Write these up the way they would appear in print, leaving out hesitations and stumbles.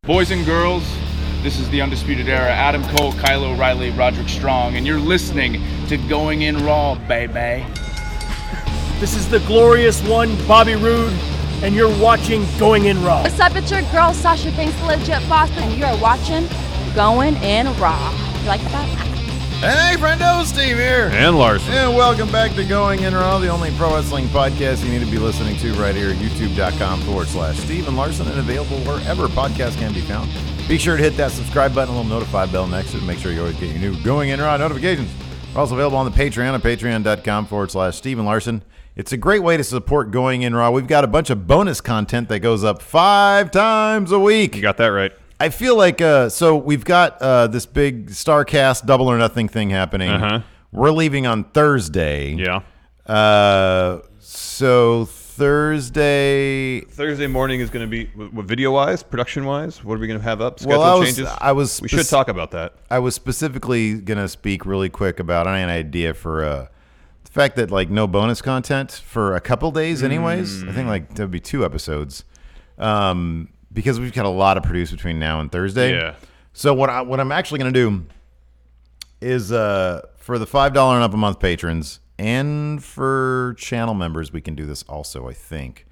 Boys and girls, this is the Undisputed Era. Adam Cole, Kyle O'Reilly, Roderick Strong, and you're listening to Going In Raw, baby. This is the glorious one, Bobby Roode, and you're watching Going In Raw. What's up, it's your girl, Sasha Banks, the legit boss, and you're watching Going In Raw. You like that? Hey, friendo, Steve here. And Larson. And welcome back to Going In Raw, the only pro wrestling podcast you need to be listening to right here at youtube.com/Steve and Larson, and available wherever podcasts can be found. Be sure to hit that subscribe button, a little notify bell next to it to make sure you always get your new Going In Raw notifications. We're also available on the Patreon at patreon.com/Steve and Larson. It's a great way to support Going In Raw. We've got a bunch of bonus content that goes up 5 times a week. You got that right. I feel like, so we've got this big StarCast Double or Nothing thing happening. Uh-huh. We're leaving on Thursday. Yeah. So Thursday morning is going to be, video-wise, production-wise, what are we going to have up? Schedule changes? We should talk about that. I was specifically going to speak really quick about an idea for the fact that, like, no bonus content for a couple days anyways. I think, like, there would be 2 episodes. Because we've got a lot to produce between now and Thursday. Yeah. So what I'm actually going to do is for the $5 and up a month patrons and for channel members, we can do this also, I think.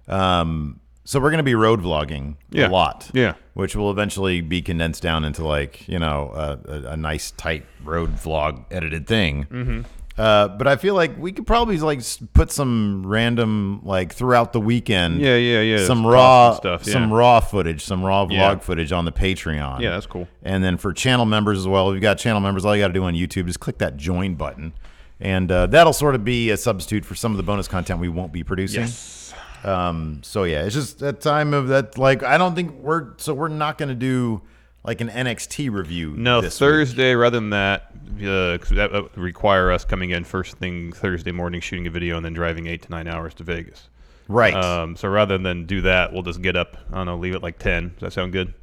So we're going to be road vlogging a lot. Yeah. Which will eventually be condensed down into, like, you know, a nice tight road vlog edited thing. Mm-hmm. But I feel like we could probably, like, put some random, like, throughout the weekend. Yeah. Some raw stuff. Yeah. Some raw footage, some raw vlog footage on the Patreon. Yeah, that's cool. And then for channel members as well, we've got channel members. All you got to do on YouTube is click that join button, and that'll sort of be a substitute for some of the bonus content we won't be producing. Yes. So yeah, it's just that time of that. Like, I don't think we're not going to do like an NXT review. No, this Thursday rather than that, because that would require us coming in first thing Thursday morning, shooting a video, and then driving 8 to 9 hours to Vegas. Right. So rather than do that, we'll just get up, I don't know, leave it like 10. Does that sound good?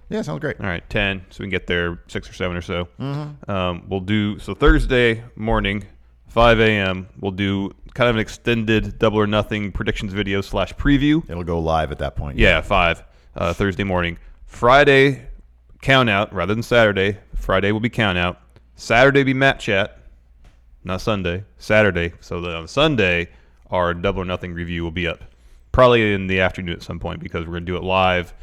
Yeah, sounds great. All right, 10, so we can get there 6 or 7 or so. Mm-hmm. We'll do, so Thursday morning, 5 a.m., we'll do kind of an extended Double or Nothing predictions video / preview. It'll go live at that point. Yeah, 5, Thursday morning. Friday, count out rather than Saturday. Friday will be count out. Saturday be Matt Chat, not Sunday. Saturday. So on Sunday, our Double or Nothing review will be up, probably in the afternoon at some point, because we're going to do it live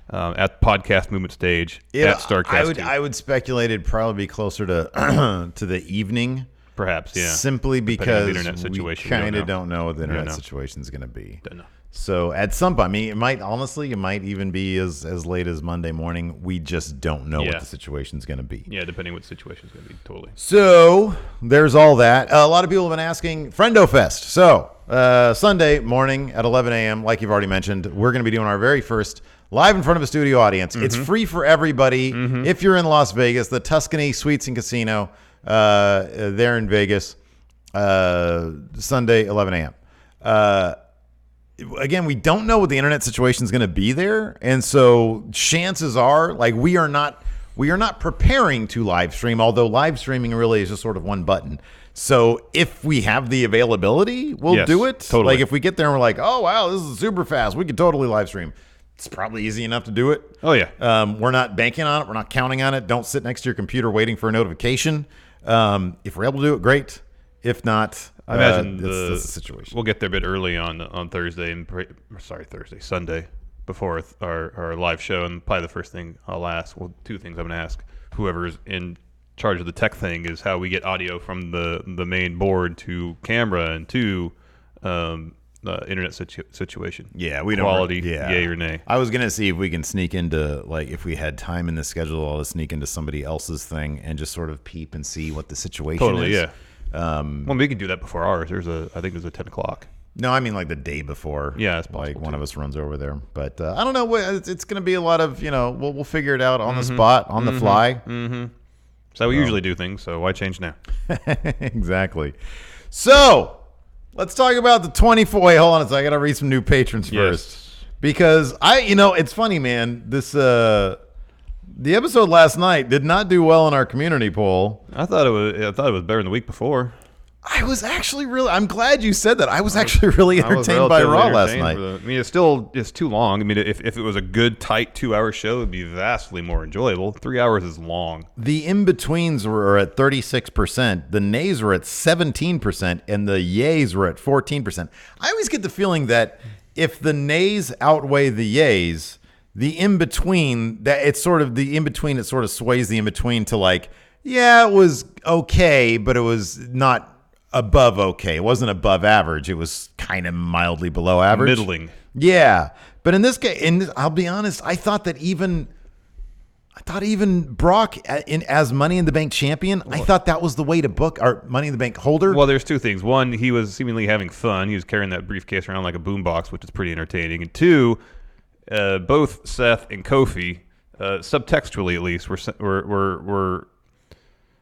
at Podcast Movement Stage at StarCast. I would speculate it'd probably be closer to to the evening, perhaps. Yeah. Simply because the internet situation, we kind of don't know what the internet situation is going to be. Don't know. So at some point, I mean, it might even be as late as Monday morning. We just don't know what the situation's going to be. Yeah, depending what the situation's going to be, totally. So there's all that. A lot of people have been asking Friendo Fest. So Sunday morning at 11 a.m., like you've already mentioned, we're going to be doing our very first live in front of a studio audience. Mm-hmm. It's free for everybody. Mm-hmm. If you're in Las Vegas, the Tuscany Suites and Casino there in Vegas, Sunday, 11 a.m. Again, we don't know what the internet situation is going to be there, and so chances are, like, we are not preparing to live stream. Although live streaming really is just sort of one button. So if we have the availability, we'll do it. Totally. Like, if we get there and we're like, oh wow, this is super fast, we could totally live stream. It's probably easy enough to do it. Oh yeah. We're not banking on it. We're not counting on it. Don't sit next to your computer waiting for a notification. If we're able to do it, great. If not, I imagine that's the situation. We'll get there a bit early on Thursday and Sunday before our live show, and probably the first thing I'll ask, well, 2 things I'm going to ask whoever's in charge of the tech thing is how we get audio from the main board to camera and to internet situation. Yeah, we quality, don't. Yeah, yay or nay. I was gonna see if we can sneak into, like, if we had time in the schedule, I'll sneak into somebody else's thing and just sort of peep and see what the situation is. Totally, yeah. Well, we can do that before ours. I think there's a 10 o'clock. No, I mean, like, the day before. Yeah, it's possible, like one too. of us runs over there, but I don't know. It's going to be a lot of, we'll figure it out on the spot, on the fly. Mm-hmm. So we usually do things. So why change now? Exactly. So let's talk about the 24. Wait, hold on a second. I got to read some new patrons first, because it's funny, man. This the episode last night did not do well in our community poll. I thought it was better than the week before. I was actually I'm glad you said that. I was actually really entertained by Raw last night. It's too long. I mean, if it was a good, tight 2-hour show, it'd be vastly more enjoyable. 3 hours is long. The in-betweens were at 36%. The nays were at 17%. And the yays were at 14%. I always get the feeling that if the nays outweigh the yays, the in-between, it sort of sways the in-between to like, yeah, it was okay, but it was not above okay. It wasn't above average. It was kind of mildly below average. Middling. Yeah. But in this case, I'll be honest, I thought even Brock as Money in the Bank champion, I thought that was the way to book our Money in the Bank holder. Well, there's two things. One, he was seemingly having fun. He was carrying that briefcase around like a boombox, which is pretty entertaining. And two, both Seth and Kofi, subtextually at least, were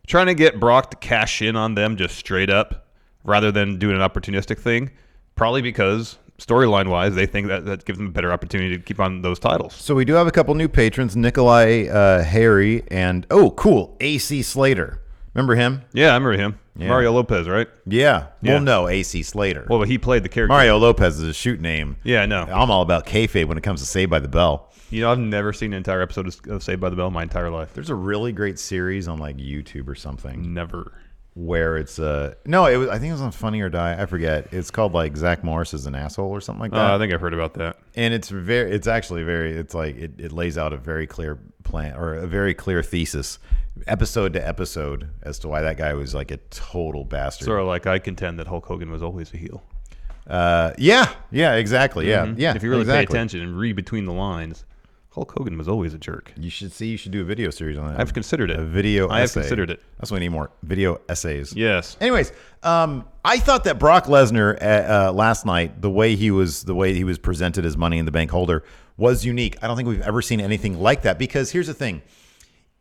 trying to get Brock to cash in on them just straight up rather than doing an opportunistic thing, probably because storyline-wise, they think that gives them a better opportunity to keep on those titles. So we do have a couple new patrons, Nikolai Harry and, cool, AC Slater. Remember him? Yeah, I remember him. Yeah. Mario Lopez, right? Yeah. Well, no, AC Slater. Well, but he played the character. Mario Lopez is a shoot name. Yeah, I know. I'm all about kayfabe when it comes to Saved by the Bell. You know, I've never seen an entire episode of Saved by the Bell in my entire life. There's a really great series on like YouTube or something. Never. Where it's I think it was on Funny or Die. I forget. It's called like Zach Morris is an asshole or something like that. I think I've heard about that. And it lays out a very clear plan or a very clear thesis, episode to episode, as to why that guy was like a total bastard. Sort of like I contend that Hulk Hogan was always a heel. Yeah, exactly. Yeah, mm-hmm. yeah. If you really pay attention and read between the lines, Hulk Hogan was always a jerk. You should do a video series on that. I've considered it. I have considered it. That's why we need more video essays. Yes. Anyways, I thought that Brock Lesnar last night, the way he was presented as Money in the Bank holder was unique. I don't think we've ever seen anything like that, because here's the thing.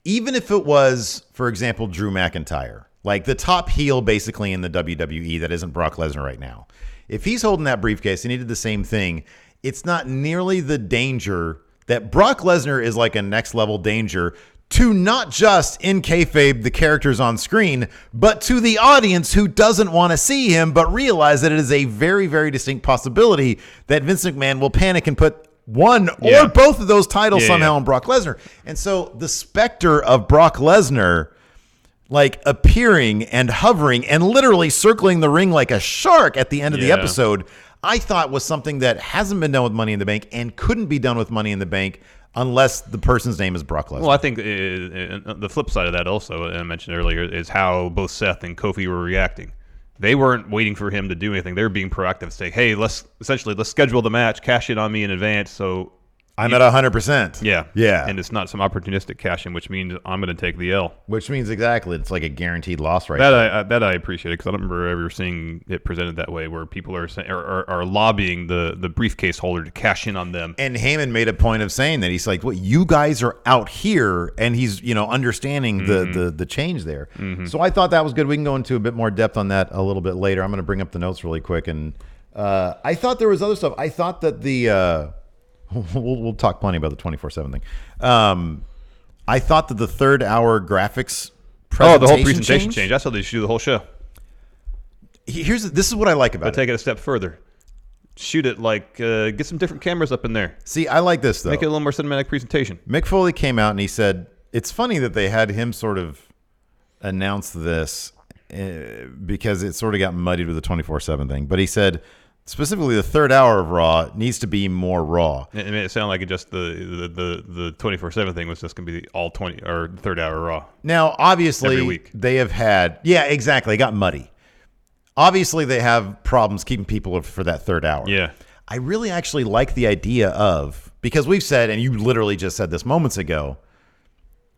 Even if it was, for example, Drew McIntyre, like the top heel basically in the WWE that isn't Brock Lesnar right now, if he's holding that briefcase and he did the same thing, it's not nearly the danger that Brock Lesnar is like a next level danger to not just in kayfabe the characters on screen, but to the audience who doesn't want to see him, but realize that it is a very, very distinct possibility that Vince McMahon will panic and put one or both of those titles somehow on Brock Lesnar. And so the specter of Brock Lesnar like appearing and hovering and literally circling the ring like a shark at the end of the episode, I thought was something that hasn't been done with Money in the Bank and couldn't be done with Money in the Bank unless the person's name is Brock Lesnar. Well, I think the flip side of that also, I mentioned earlier, is how both Seth and Kofi were reacting. They weren't waiting for him to do anything. They were being proactive, saying, hey, let's schedule the match, cash it on me in advance, so I'm at 100%. Yeah. Yeah. And it's not some opportunistic cash in, which means I'm going to take the L. Which means exactly. It's like a guaranteed loss right now. That I appreciate it, because I don't remember ever seeing it presented that way, where people are lobbying the briefcase holder to cash in on them. And Heyman made a point of saying that. He's like, well, you guys are out here, and he's understanding the change there. Mm-hmm. So I thought that was good. We can go into a bit more depth on that a little bit later. I'm going to bring up the notes really quick. And I thought there was other stuff. I thought that the... We'll talk plenty about the 24/7 thing. I thought that the third hour graphics presentation the whole presentation change. That's how they should do the whole show. This is what I like about it. Take it a step further. Shoot it like get some different cameras up in there. See, I like this though. Make it a little more cinematic presentation. Mick Foley came out and he said it's funny that they had him sort of announce this because it sort of got muddied with the 24/7 thing. But he said, specifically, the third hour of Raw needs to be more Raw. It made it sound like the 24/7 thing was just going to be all 20 or third hour Raw. Now, obviously, every week. They have had, exactly. It got muddy. Obviously, they have problems keeping people for that third hour. Yeah. I really actually like the idea of, because we've said, and you literally just said this moments ago,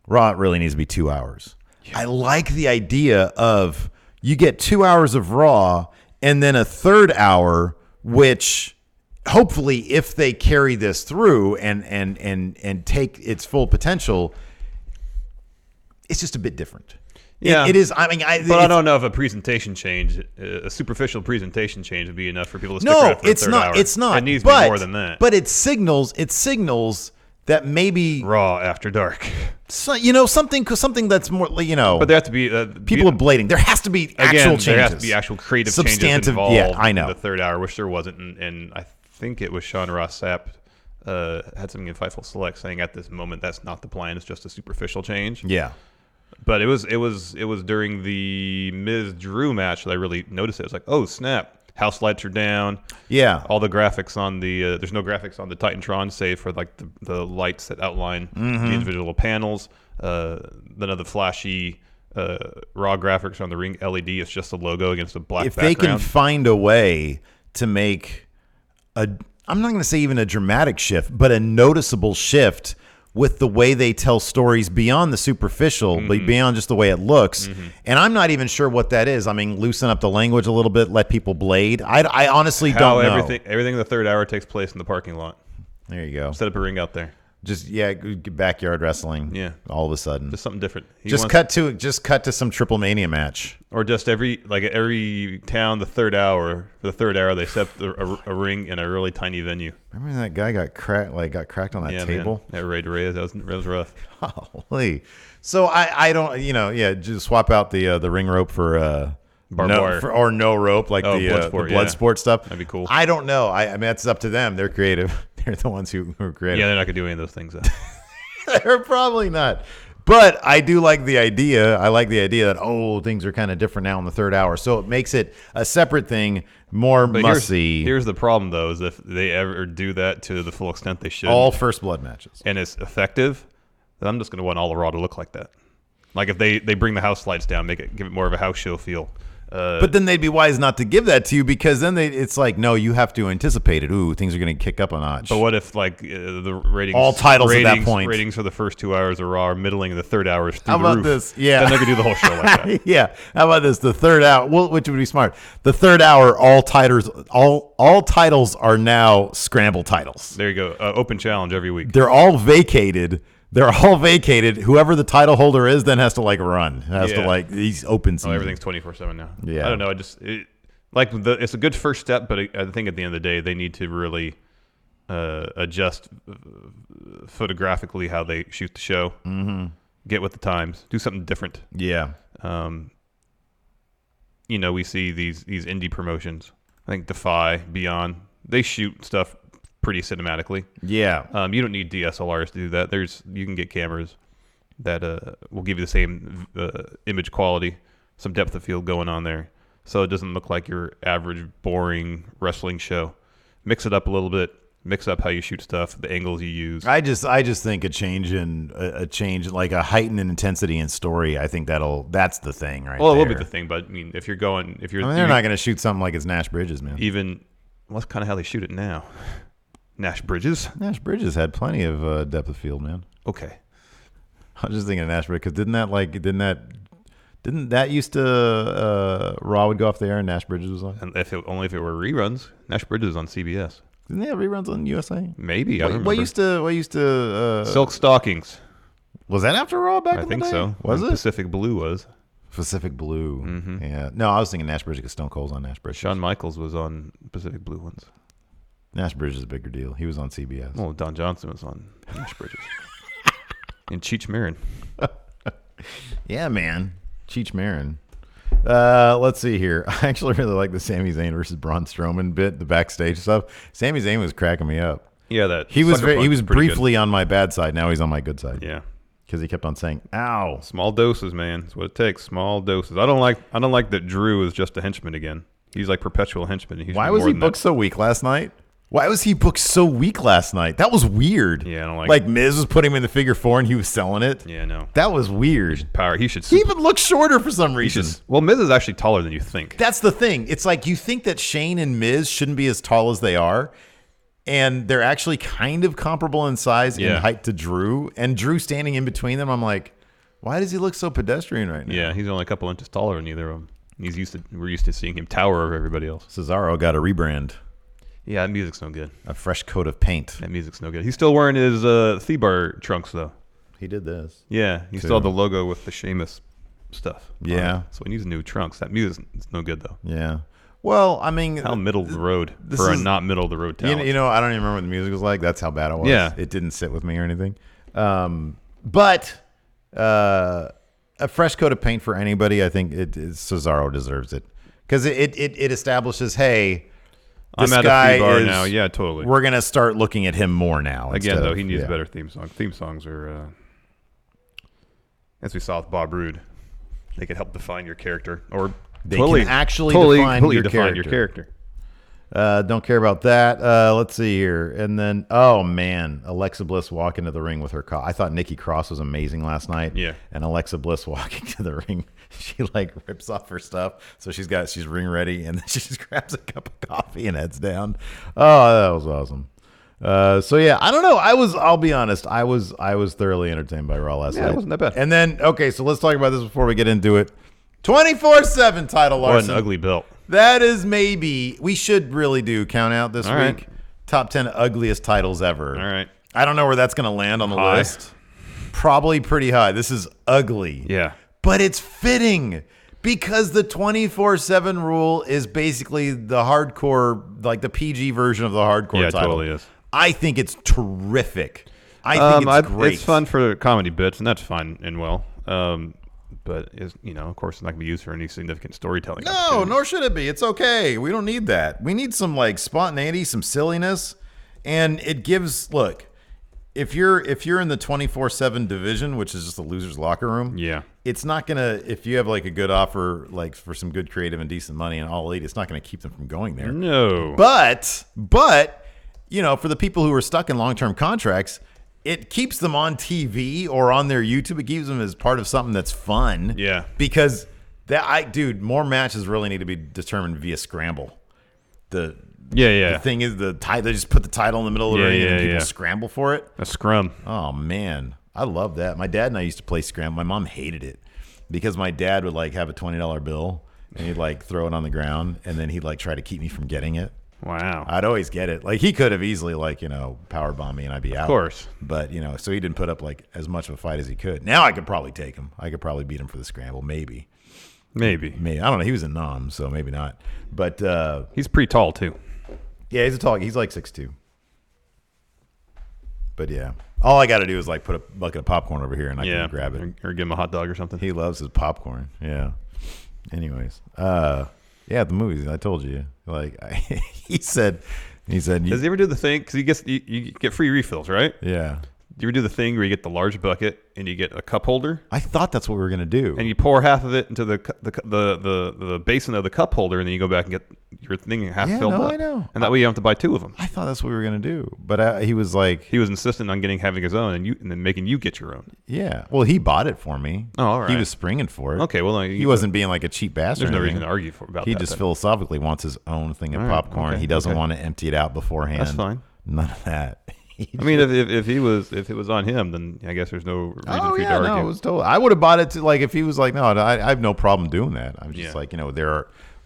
Raw really needs to be 2 hours. Yeah. I like the idea of you get 2 hours of Raw and then a third hour, which hopefully, if they carry this through and take its full potential, it's just a bit different. Yeah, it is. I mean, I don't know if a presentation change, a superficial presentation change, would be enough for people to stick around for a third hour. It's not. It needs to be more than that. But it signals that maybe Raw after dark. So, you know, something that's more, you know. But there have to be people are blading. There has to be actual changes. There has to be actual creative changes involved. Yeah, I know. In the third hour, which there wasn't, and I think it was Sean Ross Sapp had something in Fightful Select saying at this moment that's not the plan. It's just a superficial change. Yeah. But it was during the Miz Drew match that I really noticed it. It was like, oh snap. House lights are down. Yeah. All the graphics on the there's no graphics on the Titantron, save for like the lights that outline the individual panels. None of the flashy raw graphics on the ring LED. It's just a logo against a black background. If they can find a way to make I'm not going to say even a dramatic shift, but a noticeable shift with the way they tell stories beyond the superficial, but beyond just the way it looks. And I'm not even sure what that is. I mean, loosen up the language a little bit, let people blade. I honestly don't know. Everything in the third hour takes place in the parking lot. There you go. Set up a ring out there. Just backyard wrestling. Yeah. All of a sudden. Just something different. Cut to some Triple Mania match. Or just every town, the third hour they set up a ring in a really tiny venue. Remember that guy got cracked on that table? Man. That Ray Reyes, that was rough. Holy. So I don't, just swap out the ring rope for no rope, like the blood sport stuff. That'd be cool. I don't know. I mean, that's up to them. They're creative. They're the ones who are creative. Yeah, they're not gonna do any of those things. They're probably not. But I do like the idea. I like the idea that things are kind of different now in the third hour, so it makes it a separate thing, more must-see. Here's the problem, though, is if they ever do that to the full extent they should, all first blood matches, and it's effective, then I'm just gonna want all of Raw to look like that. Like if they bring the house lights down, give it more of a house show feel. But then they'd be wise not to give that to you, because then it's like, no, you have to anticipate it. Ooh, things are going to kick up a notch. But what if the ratings, all titles at that point, ratings for the first 2 hours of Raw are middling, and the third hour is through How the about roof? This? Yeah, then they're gonna do the whole show like that. Yeah. How about this? The third hour, which would be smart. The third hour, all titles are now scramble titles. There you go. Open challenge every week. They're all vacated. Whoever the title holder is then has to run. He's open season. Everything's 24/7 now. Yeah. I don't know. It's a good first step, but I think at the end of the day, they need to really adjust photographically how they shoot the show. Mm-hmm. Get with the times. Do something different. Yeah. We see these indie promotions. I think Defy, Beyond, they shoot stuff pretty cinematically. Yeah. You don't need DSLRs to do that. You can get cameras that will give you the same image quality, some depth of field going on there, so it doesn't look like your average boring wrestling show. Mix it up a little bit. Mix up how you shoot stuff, the angles you use. I just think a change like a heightened intensity in story. I think that's the thing, right? Well, it will be the thing, but I mean, they're not going to shoot something like it's Nash Bridges, man. That's kind of how they shoot it now. Nash Bridges had plenty of depth of field, man. Okay. I was just thinking of Nash Bridges, because didn't that used to Raw would go off the air and Nash Bridges was on? And only if it were reruns. Nash Bridges on CBS. Didn't they have reruns on USA? Maybe. I don't remember. What used to Silk Stockings. Was that after Raw back in the day? I think so. Was it? Pacific Blue was. Pacific Blue. Mm-hmm. Yeah. No, I was thinking Nash Bridges because Stone Cold's on Nash Bridges. Shawn Michaels was on Pacific Blue ones. Nash Bridges is a bigger deal. He was on CBS. Well, Don Johnson was on Nash Bridges. And Cheech Marin. Yeah, man. Cheech Marin. Let's see here. I actually really like the Sami Zayn versus Braun Strowman bit, the backstage stuff. Sami Zayn was cracking me up. Yeah, he was briefly on my bad side. Now he's on my good side. Yeah, because he kept on saying, "Ow." Small doses, man. That's what it takes. Small doses. I don't like that Drew is just a henchman again. He's like perpetual henchman. Why was he booked so weak last night? Why was he booked so weak last night? That was weird. Yeah, I don't like Miz was putting him in the figure four and he was selling it. Yeah, no. That was weird. He should He even looks shorter for some reason. Well, Miz is actually taller than you think. That's the thing. It's like you think that Shane and Miz shouldn't be as tall as they are, and they're actually kind of comparable in size and height to Drew. And Drew standing in between them, I'm like, why does he look so pedestrian right now? Yeah, he's only a couple inches taller than either of them. We're used to seeing him tower over everybody else. Cesaro got a rebrand. Yeah, that music's no good. A fresh coat of paint. That music's no good. He's still wearing his Thiebar trunks, though. He did this. Yeah, he still had the logo with the Sheamus stuff. Yeah. So he needs new trunks. That music's no good, though. Yeah. Well, I mean, How middle of the road this for a is- not middle of the road talent. you know, I don't even remember what the music was like. That's how bad it was. Yeah. It didn't sit with me or anything. But a fresh coat of paint for anybody, I think Cesaro deserves it. Because it establishes, hey, this I'm at guy a bar is, now. Yeah, totally. We're going to start looking at him more now. Again, though, he needs a better theme song. Theme songs are, as we saw with Bob Roode, they can help define your character. Or They totally, can actually totally, define completely your define your character. character. Don't care about that. Let's see here. And then, oh, man, Alexa Bliss walking to the ring with her I thought Nikki Cross was amazing last night. Yeah. And Alexa Bliss walking to the ring, she like rips off her stuff. So she's ring ready, and then she just grabs a cup of coffee and heads down. Oh, that was awesome. So yeah, I don't know. I'll be honest. I was thoroughly entertained by Raw last night. It wasn't that bad. And then, okay, so let's talk about this before we get into it. 24/7 title, What Larson. an ugly belt. That is we should really do count out this All week. right. Top 10 ugliest titles ever. All right. I don't know where that's going to land on the High. list. Probably pretty high. This is ugly. Yeah. But it's fitting because the 24/7 rule is basically the hardcore, like the PG version of the hardcore Yeah, it title. totally is. I think it's terrific. I think it's great. It's fun for comedy bits, and that's fine and well. But of course, it's not gonna be used for any significant storytelling. No, opportunities. nor should it be. It's okay. We don't need that. We need some like spontaneity, some silliness, and it gives. Look, if you're in the 24/7 division, which is just a loser's locker room, Yeah. it's not gonna. If you have like a good offer, like for some good creative and decent money and all elite, it's not gonna keep them from going there. No. But for the people who are stuck in long-term contracts, it keeps them on TV or on their YouTube. It keeps them as part of something that's fun. Yeah. Because more matches really need to be determined via scramble. The thing is they just put the title in the middle of the ring and people scramble for it. A scrum. Oh man, I love that. My dad and I used to play scramble. My mom hated it because my dad would like have a $20 bill and he'd like throw it on the ground and then he'd like try to keep me from getting it. Wow. I'd always get it. Like he could have easily power bombed me and I'd be out. Of course. But so he didn't put up like as much of a fight as he could. Now I could probably take him. I could probably beat him for the scramble. Maybe. Maybe. I don't know. He was a nom, so maybe not. But He's pretty tall too. yeah, he's like 6'2". But yeah, all I got to do is like put a bucket of popcorn over here and I can grab it. Or give him a hot dog or something. He loves his popcorn. Yeah. Anyways, yeah, the movies. I told you. Like he said. Does he ever do the thing? Because you get free refills, right? Yeah. Do you ever do the thing where you get the large bucket and you get a cup holder I thought that's what we were gonna do. and you pour half of it into the basin of the cup holder, and then you go back and get your thing half filled up. I know. And that way you don't have to buy two of them. I thought that's what we were gonna do, but he was like, He was insistent on having his own, and then making you get your own. yeah. Well, he bought it for me. Oh, all right. He was springing for it. Okay, well, no, he wasn't being like a cheap bastard. There's no or reason anything. to argue about He that. just then. philosophically wants his own thing of All right, popcorn. okay, He doesn't okay. want to empty it out beforehand. That's fine. None of that. I mean, if it was on him, then I guess there's no reason for you to argue. no, it was totally. I would have bought it to like if he was like, no, I have no problem doing that. I'm just Yeah. like,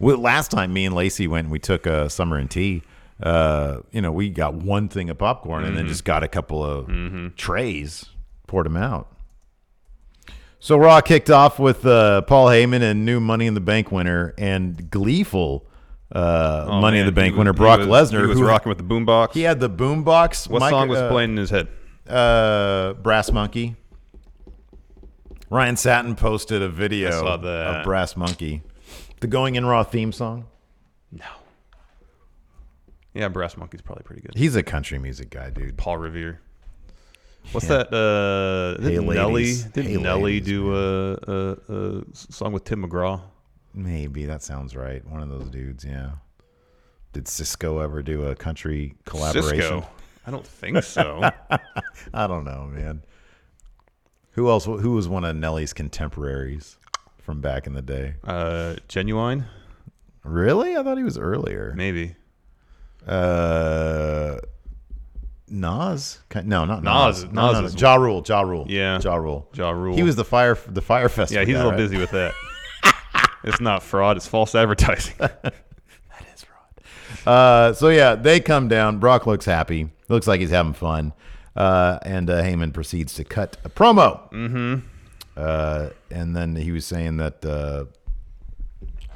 last time me and Lacey went and we took Summer and Tea. We got one thing of popcorn and then just got a couple of trays, poured them out. So Raw kicked off with Paul Heyman and new Money in the Bank winner and gleeful Money in the Bank winner Brock Lesnar. He was who rocking with the boombox. He had the boombox. What song was playing in his head? Brass Monkey. Ryan Satin posted a video I saw that. of Brass Monkey. The Going In Raw theme song. No. Yeah, Brass Monkey's probably pretty good. He's a country music guy, dude. Paul Revere. What's Yeah. that? Hey, Didn't ladies. Hey, Nelly ladies, do a song with Tim McGraw? Maybe that sounds right. One of those dudes, yeah. Did Cisco ever do a country collaboration? Cisco? I don't think so. I don't know, man. Who else? Who was one of Nelly's contemporaries from back in the day? Genuine? Really? I thought he was earlier. Maybe. Nas? No, not Nas. Nas. Nas No. is- Ja Rule. Ja Rule. Yeah. Ja Rule. Ja Rule. He was the Fire Festival. Yeah, he's guy, a little right? busy with that. It's not fraud. It's false advertising. That is fraud. So yeah, they come down. Brock looks happy. Looks like he's having fun. And Heyman proceeds to cut a promo. Mm-hmm. And then he was saying that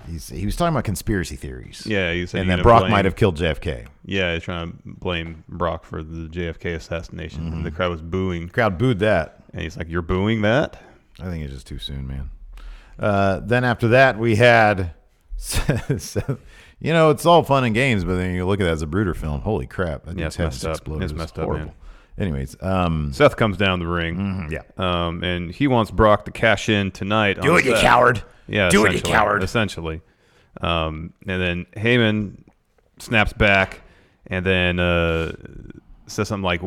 He was talking about conspiracy theories. Yeah, he said and that Brock might have killed JFK. Yeah, he's trying to blame Brock for the JFK assassination. And the crowd was booing. The crowd booed that. And he's like, "You're booing that?" I think it's just too soon, man. Then after that, we had, it's all fun and games, but then you look at that as a Brooder film. Holy crap! That dude's head just exploded. It's messed up, man. Anyways, Seth comes down the ring. And he wants Brock to cash in tonight. Do it, you coward! Yeah, do it, you coward! Essentially, and then Heyman snaps back, and then says something like,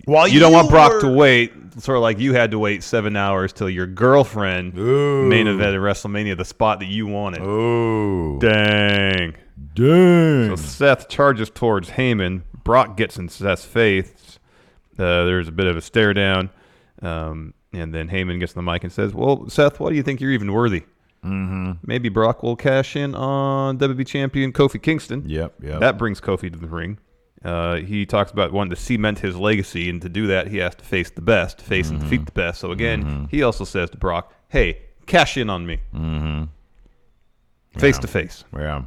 While you don't want Brock to wait, sort of like you had to wait 7 hours till your girlfriend main event at WrestleMania, the spot that you wanted. Oh. Dang. So Seth charges towards Heyman. Brock gets in Seth's face. There's a bit of a stare down. And then Heyman gets on the mic and says, well, Seth, why do you think you're even worthy? Maybe Brock will cash in on WWE champion Kofi Kingston. Yep. That brings Kofi to the ring. He talks about wanting to cement his legacy, and to do that, he has to face the best, and defeat the best. So again, he also says to Brock, hey, cash in on me. Face to face. Yeah.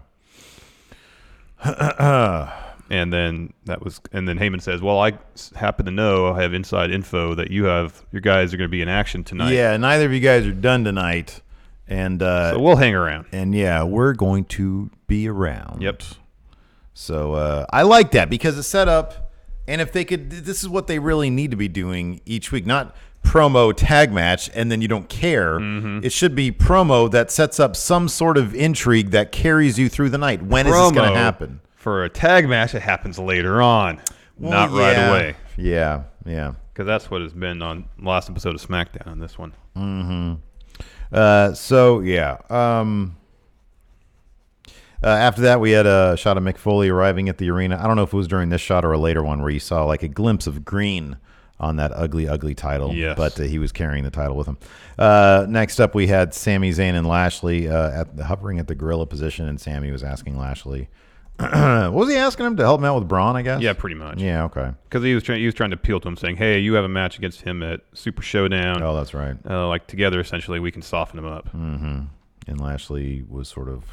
And then Heyman says, well, I happen to know, I have inside info that your guys are going to be in action tonight. Yeah, neither of you guys are done tonight. And so we'll hang around. And yeah, we're going to be around. Yep. So I like that because it's set up, and if they could, this is what they really need to be doing each week, not promo tag match, and then you don't care. It should be promo that sets up some sort of intrigue that carries you through the night. When is this going to happen? For a tag match, it happens later on, not right away. Yeah. Because that's what has been on the last episode of SmackDown on this one. After that, we had a shot of Mick Foley arriving at the arena. I don't know if it was during this shot or a later one where you saw like a glimpse of green on that ugly title. Yes. But he was carrying the title with him. Next up, we had Sami Zayn and Lashley hovering at the gorilla position, and Sami was asking Lashley, what was he asking him to help him out with Braun, I guess? Yeah, pretty much. Yeah, okay. Because he was trying to appeal to him, saying, hey, you have a match against him at Super Showdown. Oh, that's right. Like together, essentially, we can soften him up. And Lashley was sort of,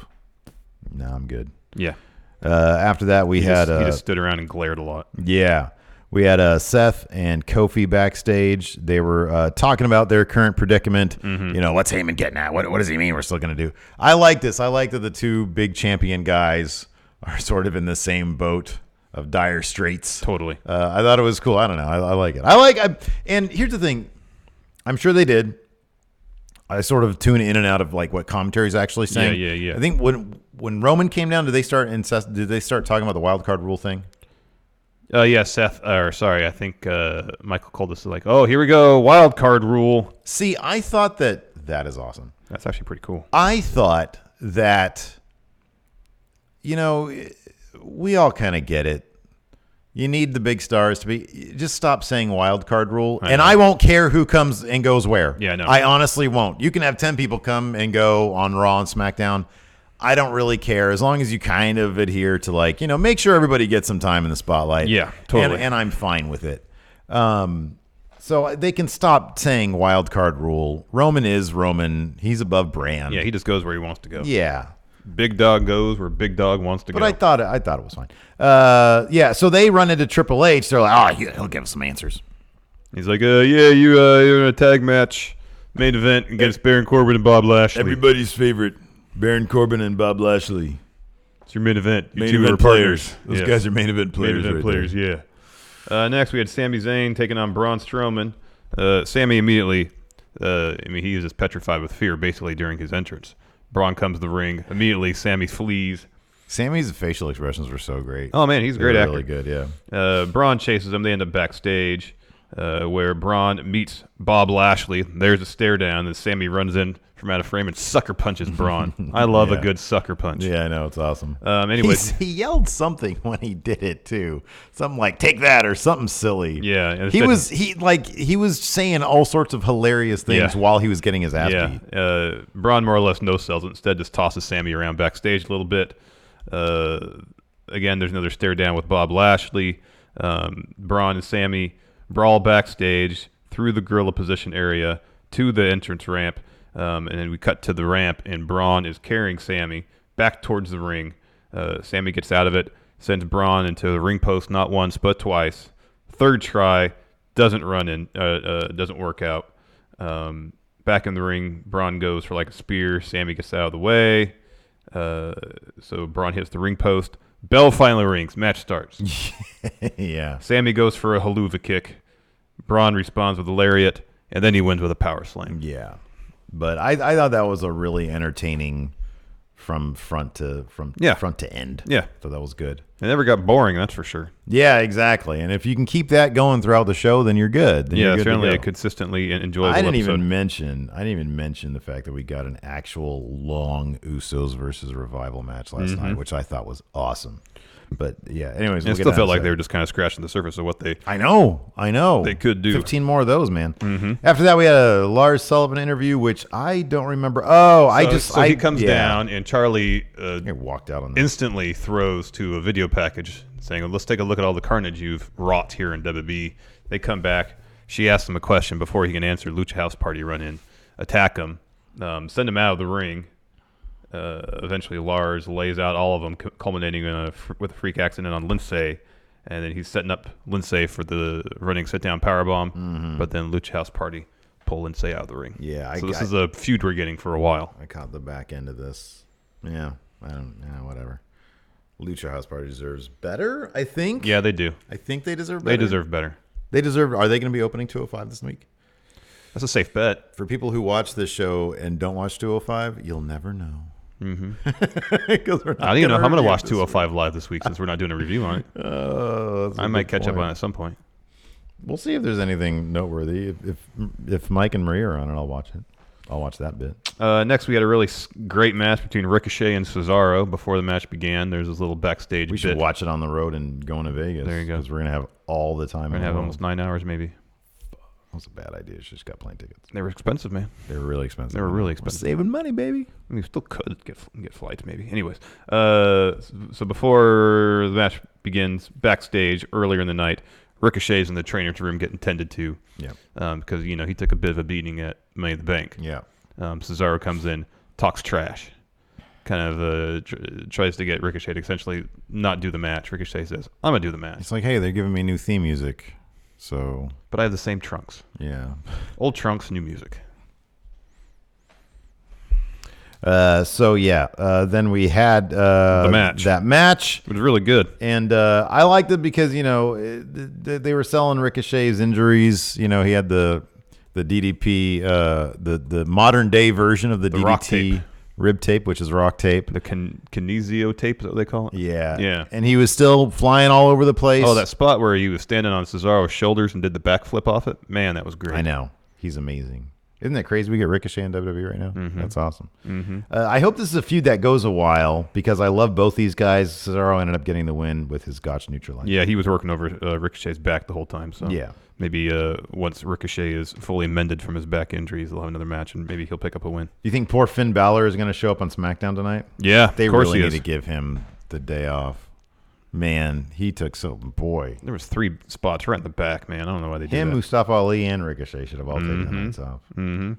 no, I'm good. Yeah. After that, he just stood around and glared a lot. Yeah. We had Seth and Kofi backstage. They were talking about their current predicament. What's Heyman getting at? What does he mean we're still going to do? I like this. I like that the two big champion guys are sort of in the same boat of dire straits. Totally. I thought it was cool. I don't know. I like it. And here's the thing. I'm sure they did. I sort of tune in and out of like what commentary's actually saying. Yeah. I think when Roman came down, did they start talking about the wild card rule thing? Yeah, I think Michael called this like, oh, here we go, wild card rule. See, I thought that is awesome. That's actually pretty cool. I thought that, we all kind of get it. You need the big stars to be. Just stop saying wild card rule, I won't care who comes and goes where. Yeah, no. I honestly won't. You can have 10 people come and go on Raw and SmackDown. I don't really care as long as you kind of adhere to make sure everybody gets some time in the spotlight. Yeah, totally. And I'm fine with it. So they can stop saying wild card rule. Roman is Roman. He's above brand. Yeah, he just goes where he wants to go. Yeah. Big dog goes where big dog wants to go. But I thought it was fine. So they run into Triple H. They're like, he'll give us some answers. He's like, you're in a tag match, main event against Baron Corbin and Bob Lashley. Everybody's favorite, Baron Corbin and Bob Lashley. It's your main event. Main event players. Those guys are main event players. Main event players, yeah. Next, we had Sami Zayn taking on Braun Strowman. Sami immediately, he is just petrified with fear basically during his entrance. Braun comes to the ring. Immediately, Sami flees. Sami's facial expressions were so great. Oh, man, he's a great actor. Really good, yeah. Braun chases him. They end up backstage where Braun meets Bob Lashley. There's a stare down, and Sami runs in from out of frame and sucker punches Braun. I love a good sucker punch. Yeah, I know. It's awesome. Anyways, he yelled something when he did it, too. Something like, take that, or something silly. Yeah. He was saying all sorts of hilarious things while he was getting his ass beat. Braun more or less no sells it. Instead, just tosses Sami around backstage a little bit. Again, there's another stare down with Bob Lashley. Braun and Sami brawl backstage through the gorilla position area to the entrance ramp. And then we cut to the ramp, and Braun is carrying Sammy back towards the ring. Sammy gets out of it, sends Braun into the ring post not once but twice. Third try, doesn't work out. Back in the ring, Braun goes for like a spear. Sammy gets out of the way. So Braun hits the ring post. Bell finally rings. Match starts. Yeah. Sammy goes for a haluva kick. Braun responds with a lariat, and then he wins with a power slam. Yeah. But I thought that was a really entertaining from front to end. Yeah. So that was good. It never got boring, that's for sure. Yeah, exactly. And if you can keep that going throughout the show, then you're good. Then you're good certainly to a go. consistently enjoyable I didn't episode. even mention the fact that we got an actual long Usos versus Revival match last night, which I thought was awesome. But yeah, anyways, It still felt like they were just kind of scratching the surface of what they I know. they could do. 15 more of those, man. After that, we had a Lars Sullivan interview, which I don't remember. Oh, he comes down, and Charlie He walked out on that. instantly throws to a video package saying, let's take a look at all the carnage you've wrought here in WWE. They come back. She asks him a question before he can answer. Lucha House Party run in, attack him, send him out of the ring. Eventually, Lars lays out all of them, culminating with a freak accident on Lindsay. And then he's setting up Lindsay for the running sit-down powerbomb. But then Lucha House Party pull Lindsay out of the ring. Yeah. So this is a feud we're getting for a while. I caught the back end of this. Yeah. Whatever. Lucha House Party deserves better, I think. Yeah, they do. I think they deserve better. They deserve better. Are they going to be opening 205 this week? That's a safe bet. For people who watch this show and don't watch 205, you'll never know. Because we're not I don't even know if I'm going to review watch this 205 live this week since we're not doing a review on it. I might catch up on it at some point. We'll see if there's anything noteworthy. If Mike and Maria are on it, I'll watch it. I'll watch that bit. Next, we had a really great match between Ricochet and Cesaro before the match began. There's this little backstage We should bit. watch it on the road and going to Vegas. There you go. Because we're going to have all the time. We're going to have almost 9 hours maybe. That was a bad idea. She just got plane tickets. They were expensive, man. They were really expensive. They were really We're expensive. saving money, baby. I mean, you still could get flights maybe. Anyways, so before the match begins, backstage earlier in the night, Ricochet's in the trainer's room getting tended to. Yeah. Because, he took a bit of a beating at Money in the Bank. Yeah. Cesaro comes in, talks trash, kind of tries to get Ricochet to essentially not do the match. Ricochet says, I'm going to do the match. It's like, hey, they're giving me new theme music. So, But I have the same trunks. yeah. Old trunks, new music. Then we had The match. That match. It was really good. And I liked it because, they were selling Ricochet's injuries. He had the DDP, the modern day version of the DDT rock tape. rib tape, which is rock tape. The kinesio tape, is that what they call it? Yeah. Yeah. And he was still flying all over the place. Oh, that spot where he was standing on Cesaro's shoulders and did the backflip off it? Man, that was great. I know. He's amazing. Isn't that crazy? We get Ricochet in WWE right now. That's awesome. I hope this is a feud that goes a while because I love both these guys. Cesaro ended up getting the win with his Gotch neutralizer. Yeah, he was working over Ricochet's back the whole time. So Yeah. maybe once Ricochet is fully mended from his back injuries, they'll have another match and maybe he'll pick up a win. Do you think poor Finn Balor is going to show up on SmackDown tonight? Yeah, They of course really he need is. to give him the day off. Man, he took boy. There was 3 spots right in the back, man. I don't know why they did Him, that. Mustafa Ali, and Ricochet should have all taken the nights off. And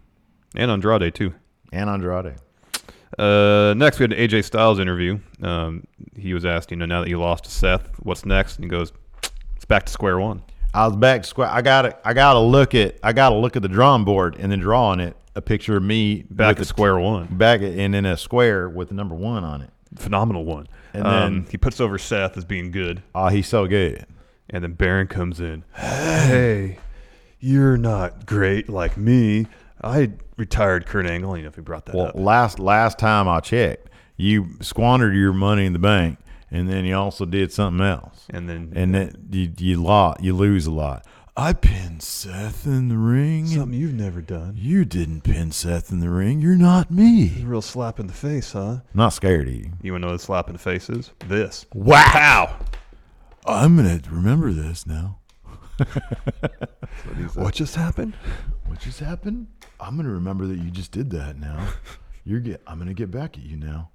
Andrade, too. And Andrade. Next, we had an AJ Styles interview. He was asked, now that you lost to Seth, what's next? And he goes, it's back to square one. I was back to square. I gotta look at the drawing board and then draw on it a picture of me Back with to square one. back and in a square with the number 1 on it. Phenomenal one. And then he puts over Seth as being good. Oh, he's so good. And then Baron comes in. Hey, you're not great like me. I retired Kurt Angle. I don't know if he brought that Well, up. last time I checked, you squandered your money in the bank, and then you also did something else. And then You lose a lot. I pinned Seth in the ring. something you've never done. You didn't pin Seth in the ring. You're not me. A real slap in the face, huh? I'm not scared of you. You want to know what a slap in the face is? This. Wow. I'm going to remember this now. What just happened? What just happened? I'm going to remember that you just did that now. I'm going to get back at you now.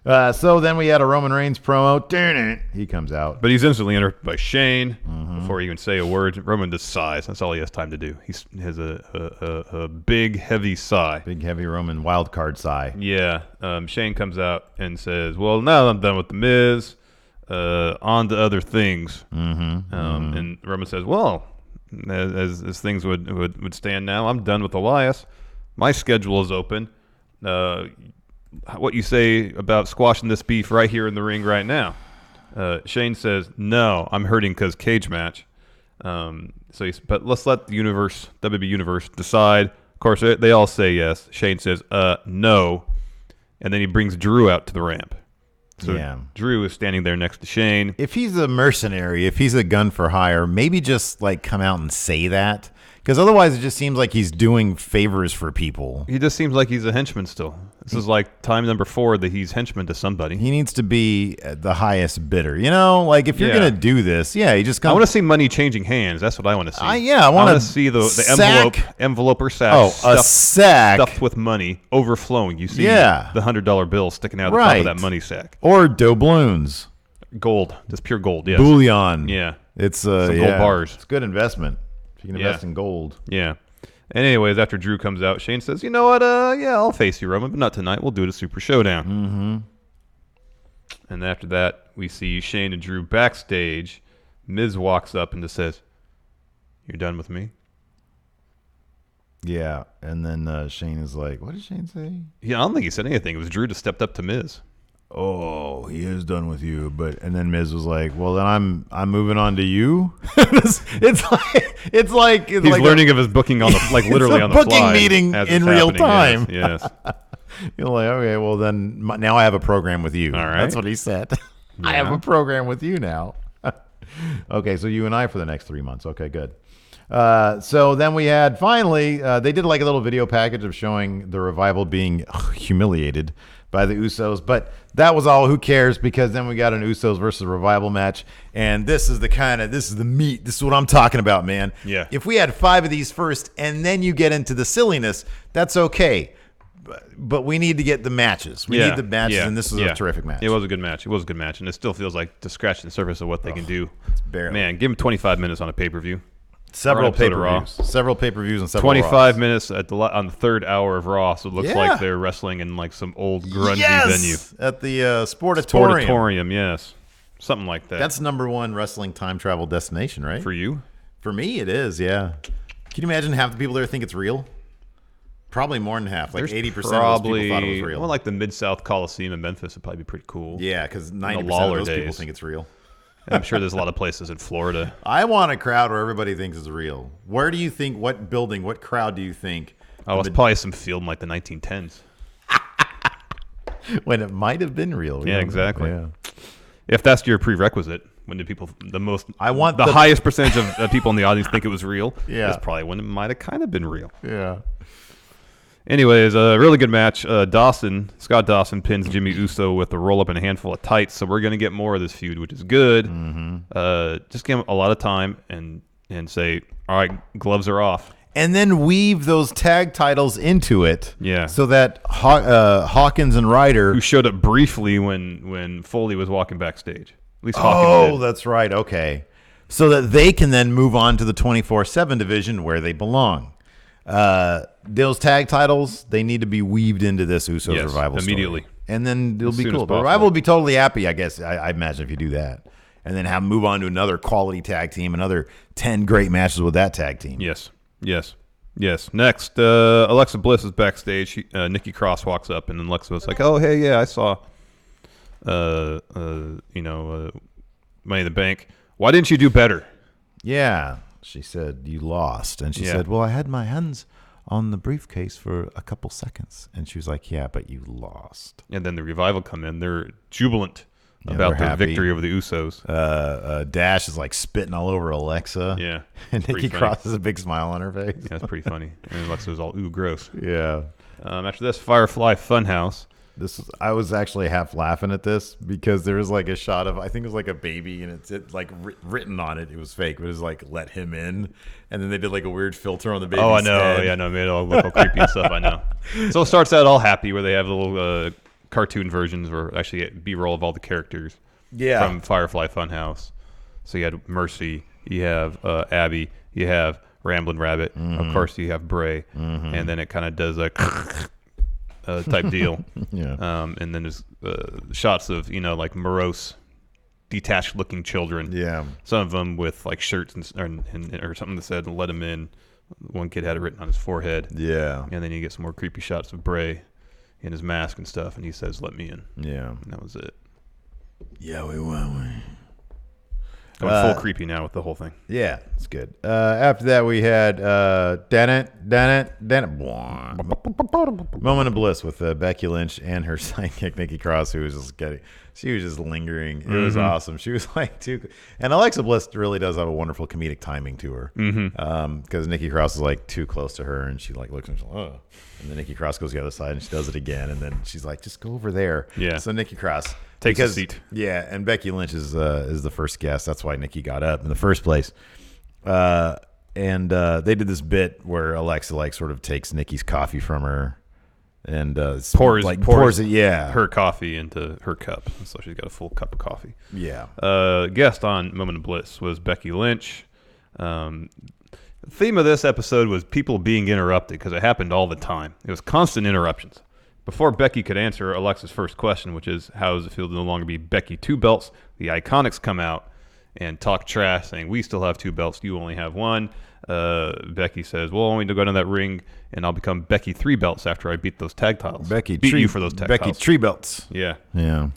So then we had a Roman Reigns promo. Darn it. He comes out. But he's instantly interrupted by Shane before he can say a word. Roman just sighs. That's all he has time to do. He has a big, heavy sigh. Big, heavy Roman wild card sigh. Yeah. Shane comes out and says, well, now that I'm done with The Miz, on to other things. And Roman says, well, as things would stand now, I'm done with Elias. My schedule is open. What you say about squashing this beef right here in the ring right now? Shane says, no, I'm hurting because cage match. But let's let the WWE Universe decide. Of course, they all say yes. Shane says, no. And then he brings Drew out to the ramp. So Drew is standing there next to Shane. If he's a mercenary, if he's a gun for hire, maybe just like come out and say that. Because otherwise it just seems like he's doing favors for people. He just seems like he's a henchman still. This is like time number 4 that he's henchman to somebody. He needs to be the highest bidder. You know, like if you're going to do this, he just comes. I want to see money changing hands. That's what I want to see. I want to see the envelope or sack. Oh, a sack. Stuffed with money overflowing. You see the $100 bill sticking out of the top of that money sack. Or doubloons. Gold. Just pure gold, yes. Bullion. Yeah. It's some gold bars. It's a good investment. You can invest in gold. Yeah. And anyways, after Drew comes out, Shane says, you know what? I'll face you, Roman, but not tonight. We'll do it a Super Showdown. And after that, we see Shane and Drew backstage. Miz walks up and just says, you're done with me? Yeah. And then Shane is like, what did Shane say? Yeah, I don't think he said anything. It was Drew just stepped up to Miz. Oh, he is done with you, and then Miz was like, "Well, then I'm moving on to you." it's like he's learning of his booking on the literally on the booking fly meeting in real time. Yes. You're like, okay, well then now I have a program with you. All right, that's what he said. I have a program with you now. Okay, so you and I for the next 3 months. Okay, good. So then we had finally they did like a little video package of showing the Revival being humiliated by the Usos, but that was all. Who cares? Because then we got an Usos versus Revival match, and this is the meat. This is what I'm talking about, man. Yeah. If we had 5 of these first, and then you get into the silliness, that's okay. But we need to get the matches. We need the matches, and this is a terrific match. It was a good match. And it still feels like to scratch the surface of what they can do. Barely. Man, give them 25 minutes on a pay-per-view. Several pay-per-views and several 25 minutes on the third hour of Raw, so it looks like they're wrestling in like some old grungy venue at the Sportatorium. Sportatorium, yes, something like that. That's #1 wrestling time travel destination, right? For you? For me, it is. Yeah. Can you imagine half the people there think it's real? Probably more than half. Like 80% of those people thought it was real. Well, like the Mid-South Coliseum in Memphis would probably be pretty cool. Yeah, because 90% of those people think it's real. I'm sure there's a lot of places in Florida. I want a crowd where everybody thinks it's real. Where do you think, what building, what crowd do you think? Oh, it's probably some field in like the 1910s. When it might have been real. Yeah, exactly. Yeah. If that's your prerequisite, when do people, the highest percentage of people in the audience think it was real, that's probably when it might have kind of been real. Yeah. Anyways, a really good match. Scott Dawson pins Jimmy Uso with a roll-up and a handful of tights, so we're going to get more of this feud, which is good. Just give him a lot of time and say, all right, gloves are off. And then weave those tag titles into it. Yeah. So that Hawkins and Ryder... Who showed up briefly when Foley was walking backstage. At least Hawkins did. That's right. Okay. So that they can then move on to the 24/7 division where they belong. Those tag titles, they need to be weaved into this Usos Revival immediately. Story. And then it'll be cool. The Revival will be totally happy, I guess, I imagine, if you do that. And then have them move on to another quality tag team, another 10 great matches with that tag team. Yes. Next, Alexa Bliss is backstage. Nikki Cross walks up, and then Alexa was like, oh, hey, yeah, I saw, Money in the Bank. Why didn't you do better? Yeah. She said, you lost. And she said, well, I had my hands on the briefcase for a couple seconds. And she was like, yeah, but you lost. And then the Revival come in. They're jubilant about their victory over the Usos. Dash is like spitting all over Alexa. Yeah. And Nikki Cross has a big smile on her face. Yeah, that's pretty funny. And Alexa was all, ooh, gross. Yeah. After this, Firefly Funhouse. I was actually half laughing at this because there was like a shot of, I think it was like a baby, and it's like written on it. It was fake, but it was like, let him in. And then they did like a weird filter on the baby's Oh, I know. head. Yeah, no, it made it all look all creepy and stuff. I know. So it starts out all happy where they have a little cartoon versions were actually B-roll of all the characters Yeah. from Firefly Funhouse. So you had Mercy, you have Abby, you have Ramblin' Rabbit, of course you have Bray, and then it kind of does a type deal. Yeah. And then there's shots of, like morose, detached-looking children. Yeah. Some of them with like shirts or something that said "Let him in." One kid had it written on his forehead. Yeah. And then you get some more creepy shots of Bray in his mask and stuff, and he says, "Let me in." Yeah. And that was it. Yeah, we went. I'm full creepy now with the whole thing. Yeah, it's good. After that, we had Moment of Bliss with Becky Lynch and her sidekick Nikki Cross, who was she was just lingering. It was awesome. She was like and Alexa Bliss really does have a wonderful comedic timing to her. Because Nikki Cross is like too close to her, and she like looks and she's like, oh. And then Nikki Cross goes the other side, and she does it again, and then she's like, just go over there. Yeah. So Nikki Cross takes a seat. Yeah, and Becky Lynch is the first guest. That's why Nikki got up in the first place. And they did this bit where Alexa like sort of takes Nikki's coffee from her and pours it. Yeah, her coffee into her cup, so she's got a full cup of coffee. Yeah. Guest on Moment of Bliss was Becky Lynch. The theme of this episode was people being interrupted because it happened all the time. It was constant interruptions. Before Becky could answer Alexa's first question, which is, how does it feel to no longer be Becky 2 belts? The Iconics come out and talk trash, saying, we still have 2 belts, you only have 1. Becky says, well, I want to go down that ring, and I'll become Becky 3 belts after I beat those tag titles. Beat you for those tag Becky titles. 3 belts. Yeah. Yeah.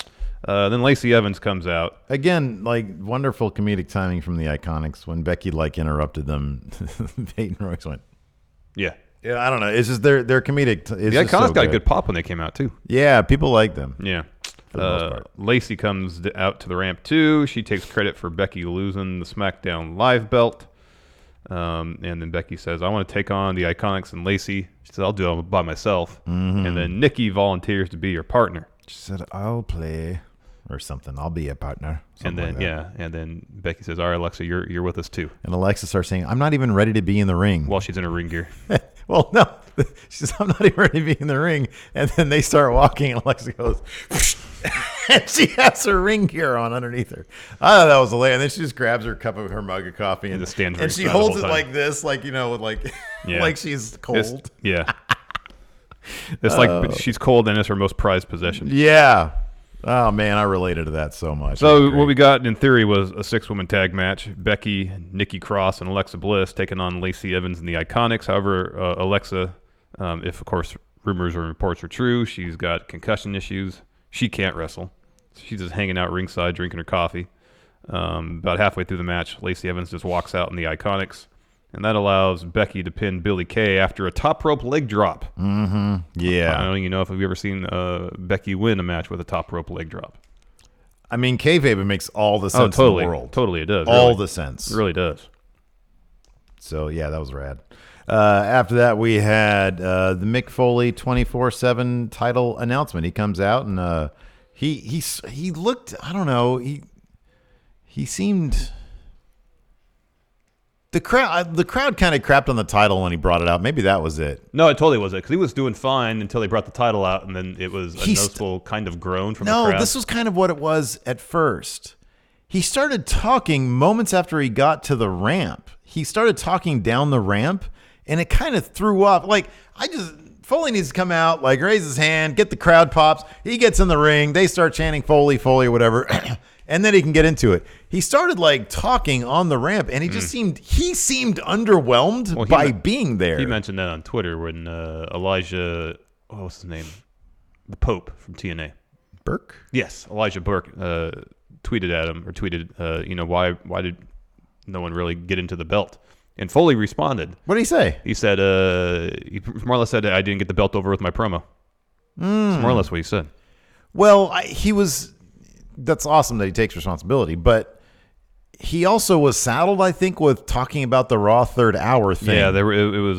Then Lacey Evans comes out. Again, like wonderful comedic timing from the Iconics when Becky like interrupted them. Peyton Royce went, Yeah. Yeah, I don't know. It's just they're comedic. The Iconics got a good pop when they came out, too. Yeah, people like them. Yeah. For the most part. Lacey comes out to the ramp, too. She takes credit for Becky losing the SmackDown Live belt. And then Becky says, I want to take on the Iconics and Lacey. She says, I'll do it by myself. And then Nikki volunteers to be your partner. She said, I'll play or something. I'll be a partner. And then, and then Becky says, all right, Alexa, you're with us, too. And Alexa starts saying, I'm not even ready to be in the ring. While she's in her ring gear. Well, no. She says, I'm not even ready to be in the ring. And then they start walking, and Alexa goes, and she has her ring gear on underneath her. I thought that was hilarious. And then she just grabs her cup of her mug of coffee and just stands and she holds it like this, like, with like, like she's cold. It's like she's cold and it's her most prized possession. Yeah. Oh, man, I related to that so much. So what we got in theory was a 6-woman tag match. Becky, Nikki Cross, and Alexa Bliss taking on Lacey Evans and the Iconics. However, Alexa, if, of course, rumors or reports are true, she's got concussion issues. She can't wrestle. She's just hanging out ringside, drinking her coffee. About halfway through the match, Lacey Evans just walks out in the Iconics. And that allows Becky to pin Billie Kay after a top rope leg drop. Yeah. I don't even know if we've ever seen Becky win a match with a top rope leg drop. I mean, kayfabe makes all the sense in the world. Totally, it does. All the sense. It really does. So, yeah, that was rad. After that, we had the Mick Foley 24/7 title announcement. He comes out and he looked, I don't know, he seemed... The crowd kind of crapped on the title when he brought it out. Maybe that was it. No, it totally was it, because he was doing fine until they brought the title out, and then it was a noticeable kind of groan from the crowd. No, this was kind of what it was at first. He started talking moments after he got to the ramp. He started talking down the ramp, and it kind of threw off. Like, Foley needs to come out, like, raise his hand, get the crowd pops. He gets in the ring. They start chanting Foley, Foley, whatever. And then he can get into it. He started like talking on the ramp, and he just seemed underwhelmed by being there. He mentioned that on Twitter when Elijah, what's his name, the Pope from TNA, Burke. Yes, Elijah Burke tweeted at him why did no one really get into the belt? And Foley responded. What did he say? He said he more or less said I didn't get the belt over with my promo. That's more or less what he said. Well, that's awesome that he takes responsibility, but he also was saddled, I think, with talking about the Raw third hour thing. Yeah, there was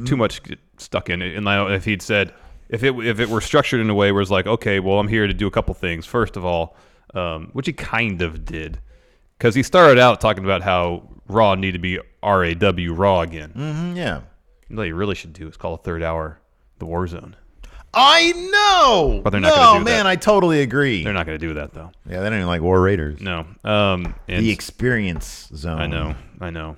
too much stuck in it. And if he'd said, if it were structured in a way where it's like, okay, well, I'm here to do a couple things. First of all, which he kind of did, because he started out talking about how Raw needed to be RAW Raw again. Yeah. What you really should do is call a third hour the War Zone. I know. But they're not gonna do man, that. I totally agree. They're not going to do that, though. Yeah, they don't even like War Raiders. No. The experience zone. I know.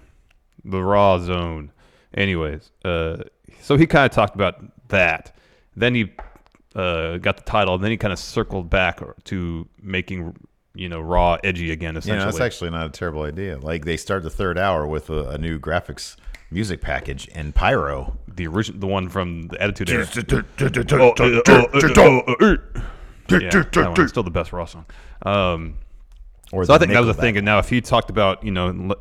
The Raw zone. Anyways, so he kind of talked about that. Then he got the title, and then he kind of circled back to making Raw edgy again, essentially. That's actually not a terrible idea. Like, they start the third hour with a new graphics music package and pyro. The one from the Attitude Era. Yeah, that one's still the best Raw song. So I think that was a thing. And now if he talked about,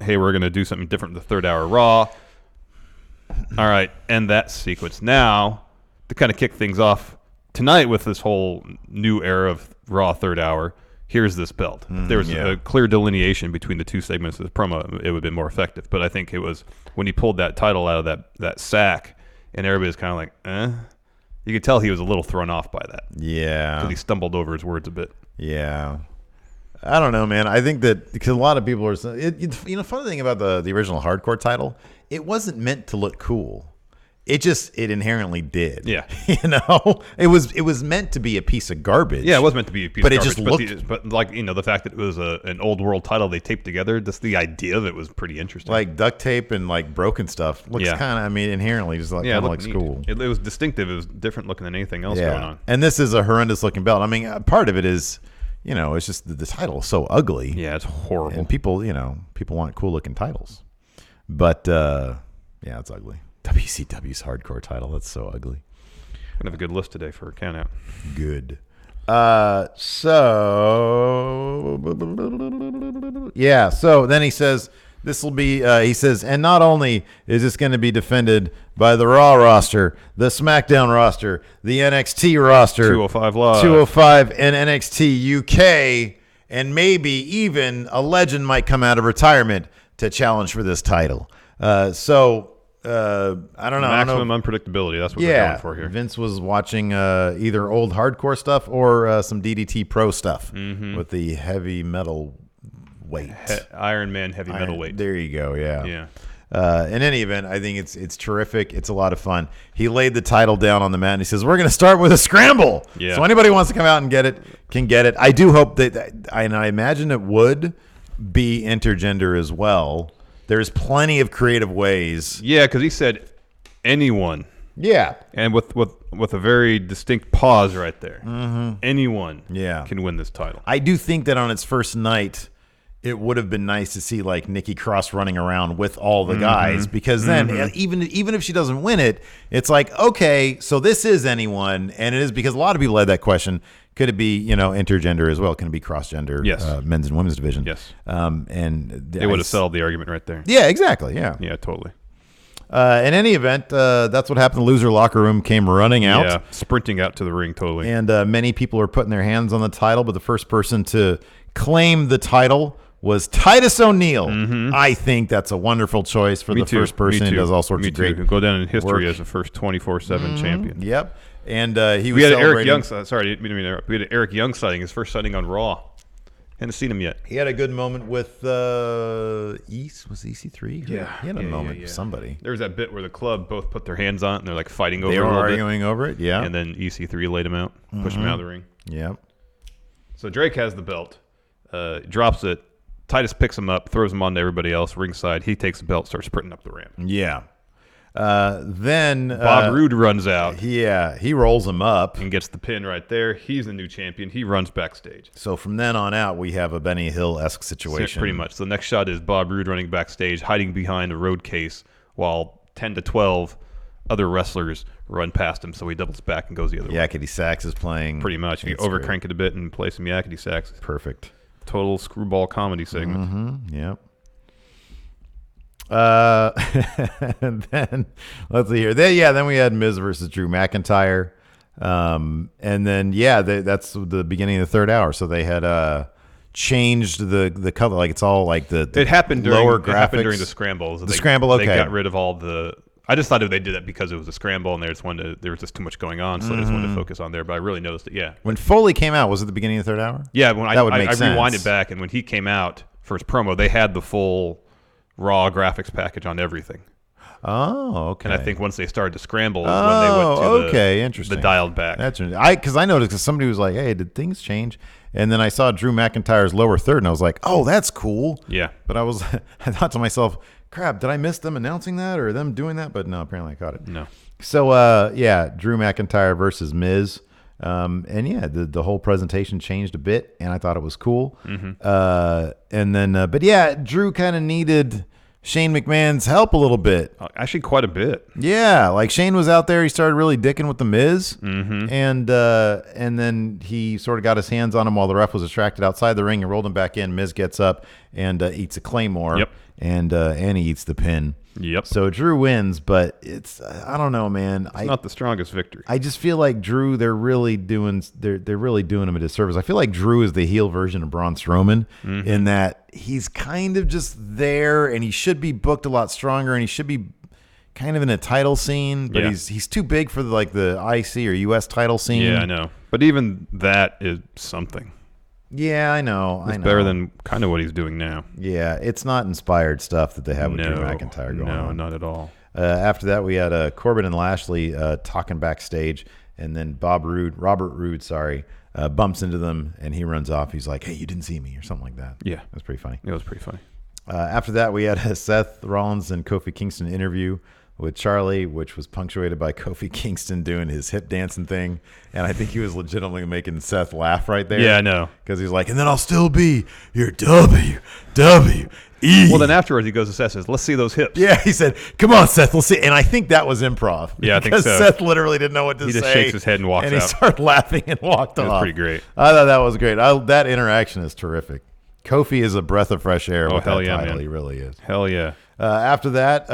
hey, we're going to do something different in the third hour Raw. All right, end that sequence. Now, to kind of kick things off tonight with this whole new era of Raw third hour, here's this belt. If there was a clear delineation between the two segments of the promo, it would have been more effective. But I think it was when he pulled that title out of that sack, and everybody was kind of like, You could tell he was a little thrown off by that. Yeah. Because he stumbled over his words a bit. Yeah. I don't know, man. I think that because a lot of people are, funny thing about the original hardcore title, it wasn't meant to look cool. It inherently did. Yeah. It was meant to be a piece of garbage. Yeah, it was meant to be a piece but of it garbage. Just looked, but the fact that it was an old world title they taped together, just the idea of it was pretty interesting. Like duct tape and like broken stuff looks kind of, inherently just like kind of looks cool. It was distinctive. It was different looking than anything else going on. And this is a horrendous looking belt. I mean, part of it is, it's just the title is so ugly. Yeah, it's horrible. And people want cool looking titles. But it's ugly. WCW's hardcore title. That's so ugly. Gonna have a good list today for a count out. Good. So then he says this will be. He says, and not only is this going to be defended by the Raw roster, the SmackDown roster, the NXT roster, 205 Live, 205, and NXT UK, and maybe even a legend might come out of retirement to challenge for this title. I don't know. Maximum unpredictability. That's what they're going for here. Vince was watching either old hardcore stuff or some DDT Pro stuff with the heavy metal weight. Iron Man heavy metal weight. There you go. Yeah. Yeah. In any event, I think it's terrific. It's a lot of fun. He laid the title down on the mat and he says, "We're going to start with a scramble." Yeah. So anybody who wants to come out and get it can get it. I do hope that, and I imagine it would be intergender as well. There's plenty of creative ways. Yeah, because he said anyone. Yeah. And with a very distinct pause right there. Mm-hmm. Anyone can win this title. I do think that on its first night, it would have been nice to see like Nikki Cross running around with all the guys, because then even if she doesn't win it, it's like, okay, so this is anyone, and it is because a lot of people had that question. Could it be, intergender as well? Can it be cross-gender? Yes. Men's and women's division? Yes. And they would have settled the argument right there. Yeah, exactly. Yeah. Yeah, totally. In any event, that's what happened. The loser locker room came running out. Yeah, sprinting out to the ring, totally. And many people are putting their hands on the title, but the first person to claim the title was Titus O'Neil. Mm-hmm. I think that's a wonderful choice for first person. He does all sorts of great. Go down in history as the first 24/7 champion. Yep. And we had Eric Young. Sorry, didn't mean to interrupt. We had an Eric Young sighting, his first sighting on Raw. Hadn't seen him yet. He had a good moment with East. Was EC3? Yeah, he had a moment with somebody. There was that bit where the club both put their hands on it and they're like fighting over it. They were arguing over it. Yeah. And then EC3 laid him out, pushed him out of the ring. Yep. So Drake has the belt, drops it. Titus picks him up, throws him on to everybody else ringside. He takes the belt, starts sprinting up the ramp. Yeah. Then Bob Roode runs out. Yeah, he rolls him up and gets the pin right there. He's the new champion. He runs backstage. So from then on out, we have a Benny Hill-esque situation. Pretty much. So the next shot is Bob Roode running backstage, hiding behind a road case, while 10 to 12 other wrestlers run past him. So he doubles back and goes the other way. Yakety Sax is playing. Pretty much. You overcrank it a bit and play some Yakety Sax. Perfect. Total screwball comedy segment. Mm-hmm. Yep. And then let's see here. Then we had Miz versus Drew McIntyre. And then that's the beginning of the third hour. So they had changed the color, like it's all like the it happened during lower graphics. It happened during the scramble. So scramble. Okay, they got rid of all the. I just thought they did that because it was a scramble and there was just too much going on, so I just wanted to focus on there. But I really noticed it. Yeah. When Foley came out, was it the beginning of the third hour? Yeah. When that would make sense. I rewinded back, and when he came out for his promo, they had the full Raw graphics package on everything. Oh, okay. And I think once they started to scramble is when they went to interesting. the dialed back. That's interesting. Because I noticed because somebody was like, "Hey, did things change?" And then I saw Drew McIntyre's lower third, and I was like, "Oh, that's cool." Yeah. But I thought to myself, "Crap, did I miss them announcing that or them doing that?" But no, apparently I caught it. No. So Drew McIntyre versus Miz. And yeah, the whole presentation changed a bit, and I thought it was cool. And then, but yeah, Drew kind of needed Shane McMahon's help a little bit. Actually, quite a bit. Yeah, like Shane was out there, he started really dicking with the Miz, and then he sort of got his hands on him while the ref was distracted outside the ring and rolled him back in. Miz gets up and eats a Claymore. Yep. And he eats the pin. Yep. So Drew wins, but it's I don't know, man. It's not the strongest victory. I just feel like Drew, they're really doing him a disservice. I feel like Drew is the heel version of Braun Strowman in that he's kind of just there, and he should be booked a lot stronger, and he should be kind of in a title scene, but he's too big for the IC or US title scene. Yeah, I know. But even that is something. Yeah, I know. It's better than kind of what he's doing now. Yeah, it's not inspired stuff that they have with Drew McIntyre going on. No, not at all. After that, we had Corbin and Lashley talking backstage, and then Robert Roode, bumps into them, and he runs off. He's like, "Hey, you didn't see me," or something like that. Yeah. That's pretty funny. It was pretty funny. After that, we had a Seth Rollins and Kofi Kingston interview with Charlie, which was punctuated by Kofi Kingston doing his hip dancing thing. And I think he was legitimately making Seth laugh right there. Yeah, I know. Because he's like, "And then I'll still be your WWE." Well, then afterwards he goes to Seth and says, "Let's see those hips." Yeah, he said, "Come on, Seth, let's see." And I think that was improv. Yeah, I think so. Because Seth literally didn't know what to say. He just shakes his head and walks out. And he out. started laughing and walked off. It was pretty great. I thought that was great. That interaction is terrific. Kofi is a breath of fresh air with that title. Man. He really is. Hell yeah. After that,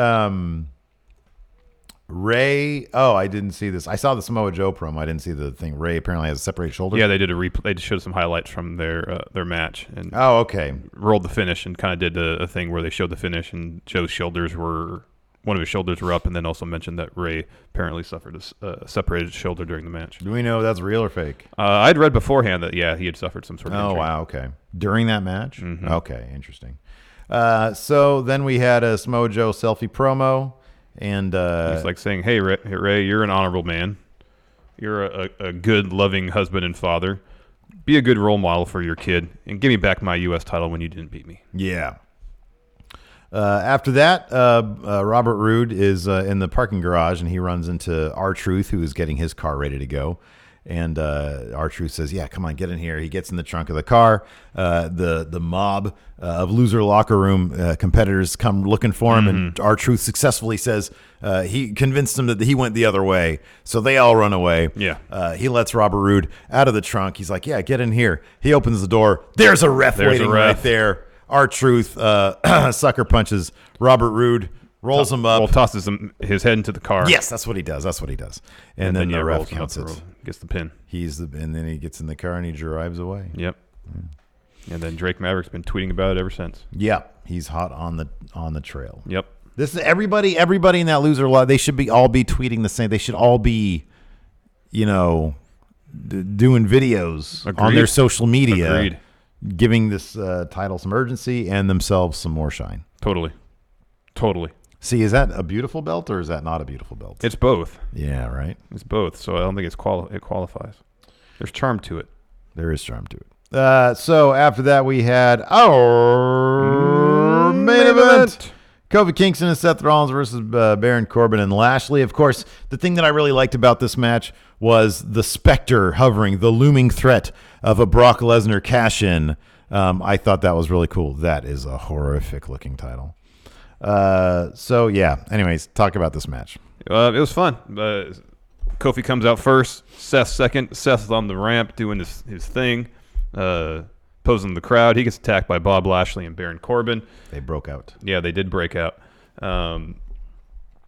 Ray. Oh, I didn't see this. I saw the Samoa Joe promo. I didn't see the thing. Ray apparently has a separated shoulder. Yeah, they did a replay. They just showed some highlights from their match and okay. Rolled the finish and kind of did a thing where they showed the finish and Joe's one of his shoulders were up, and then also mentioned that Ray apparently suffered a separated shoulder during the match. Do we know if that's real or fake? I'd read beforehand that he had suffered some sort of injury. Oh wow, okay. During that match? Okay, interesting. So then we had a Samoa Joe selfie promo. And he's like saying, "Hey, Ray, you're an honorable man. You're a good, loving husband and father. Be a good role model for your kid, and give me back my U.S. title when you didn't beat me." Yeah. After that, Robert Roode is in the parking garage, and he runs into R-Truth, who is getting his car ready to go. And R-Truth says, "Yeah, come on, get in here." He gets in the trunk of the car. The mob of loser locker room competitors come looking for him, and R-Truth successfully says he convinced them that he went the other way, so they all run away. Yeah. He lets Robert Roode out of the trunk. He's like, "Yeah, get in here." He opens the door. There's a ref waiting right there. R-Truth sucker punches Robert Roode. Rolls him up. Well, tosses his head into the car. Yes, that's what he does. And then the ref counts it. Gets the pin. And then he gets in the car and he drives away. Yep. And then Drake Maverick's been tweeting about it ever since. Yeah, he's hot on the trail. Yep. This is everybody in that loser lot. They should all be tweeting the same. They should all be, doing videos on their social media. Agreed. Giving this title some urgency and themselves some more shine. Totally. See, is that a beautiful belt or is that not a beautiful belt? It's both. Yeah, right. It's both. So I don't think it qualifies. There's charm to it. There is charm to it. So after that, we had our main event. Kofi Kingston and Seth Rollins versus Baron Corbin and Lashley. Of course, the thing that I really liked about this match was the specter hovering, the looming threat of a Brock Lesnar cash-in. I thought that was really cool. That is a horrific-looking title. So yeah. Anyways, talk about this match. It was fun. Kofi comes out first. Seth second. Seth's on the ramp doing his thing, posing the crowd. He gets attacked by Bob Lashley and Baron Corbin. They broke out. Yeah, they did break out. And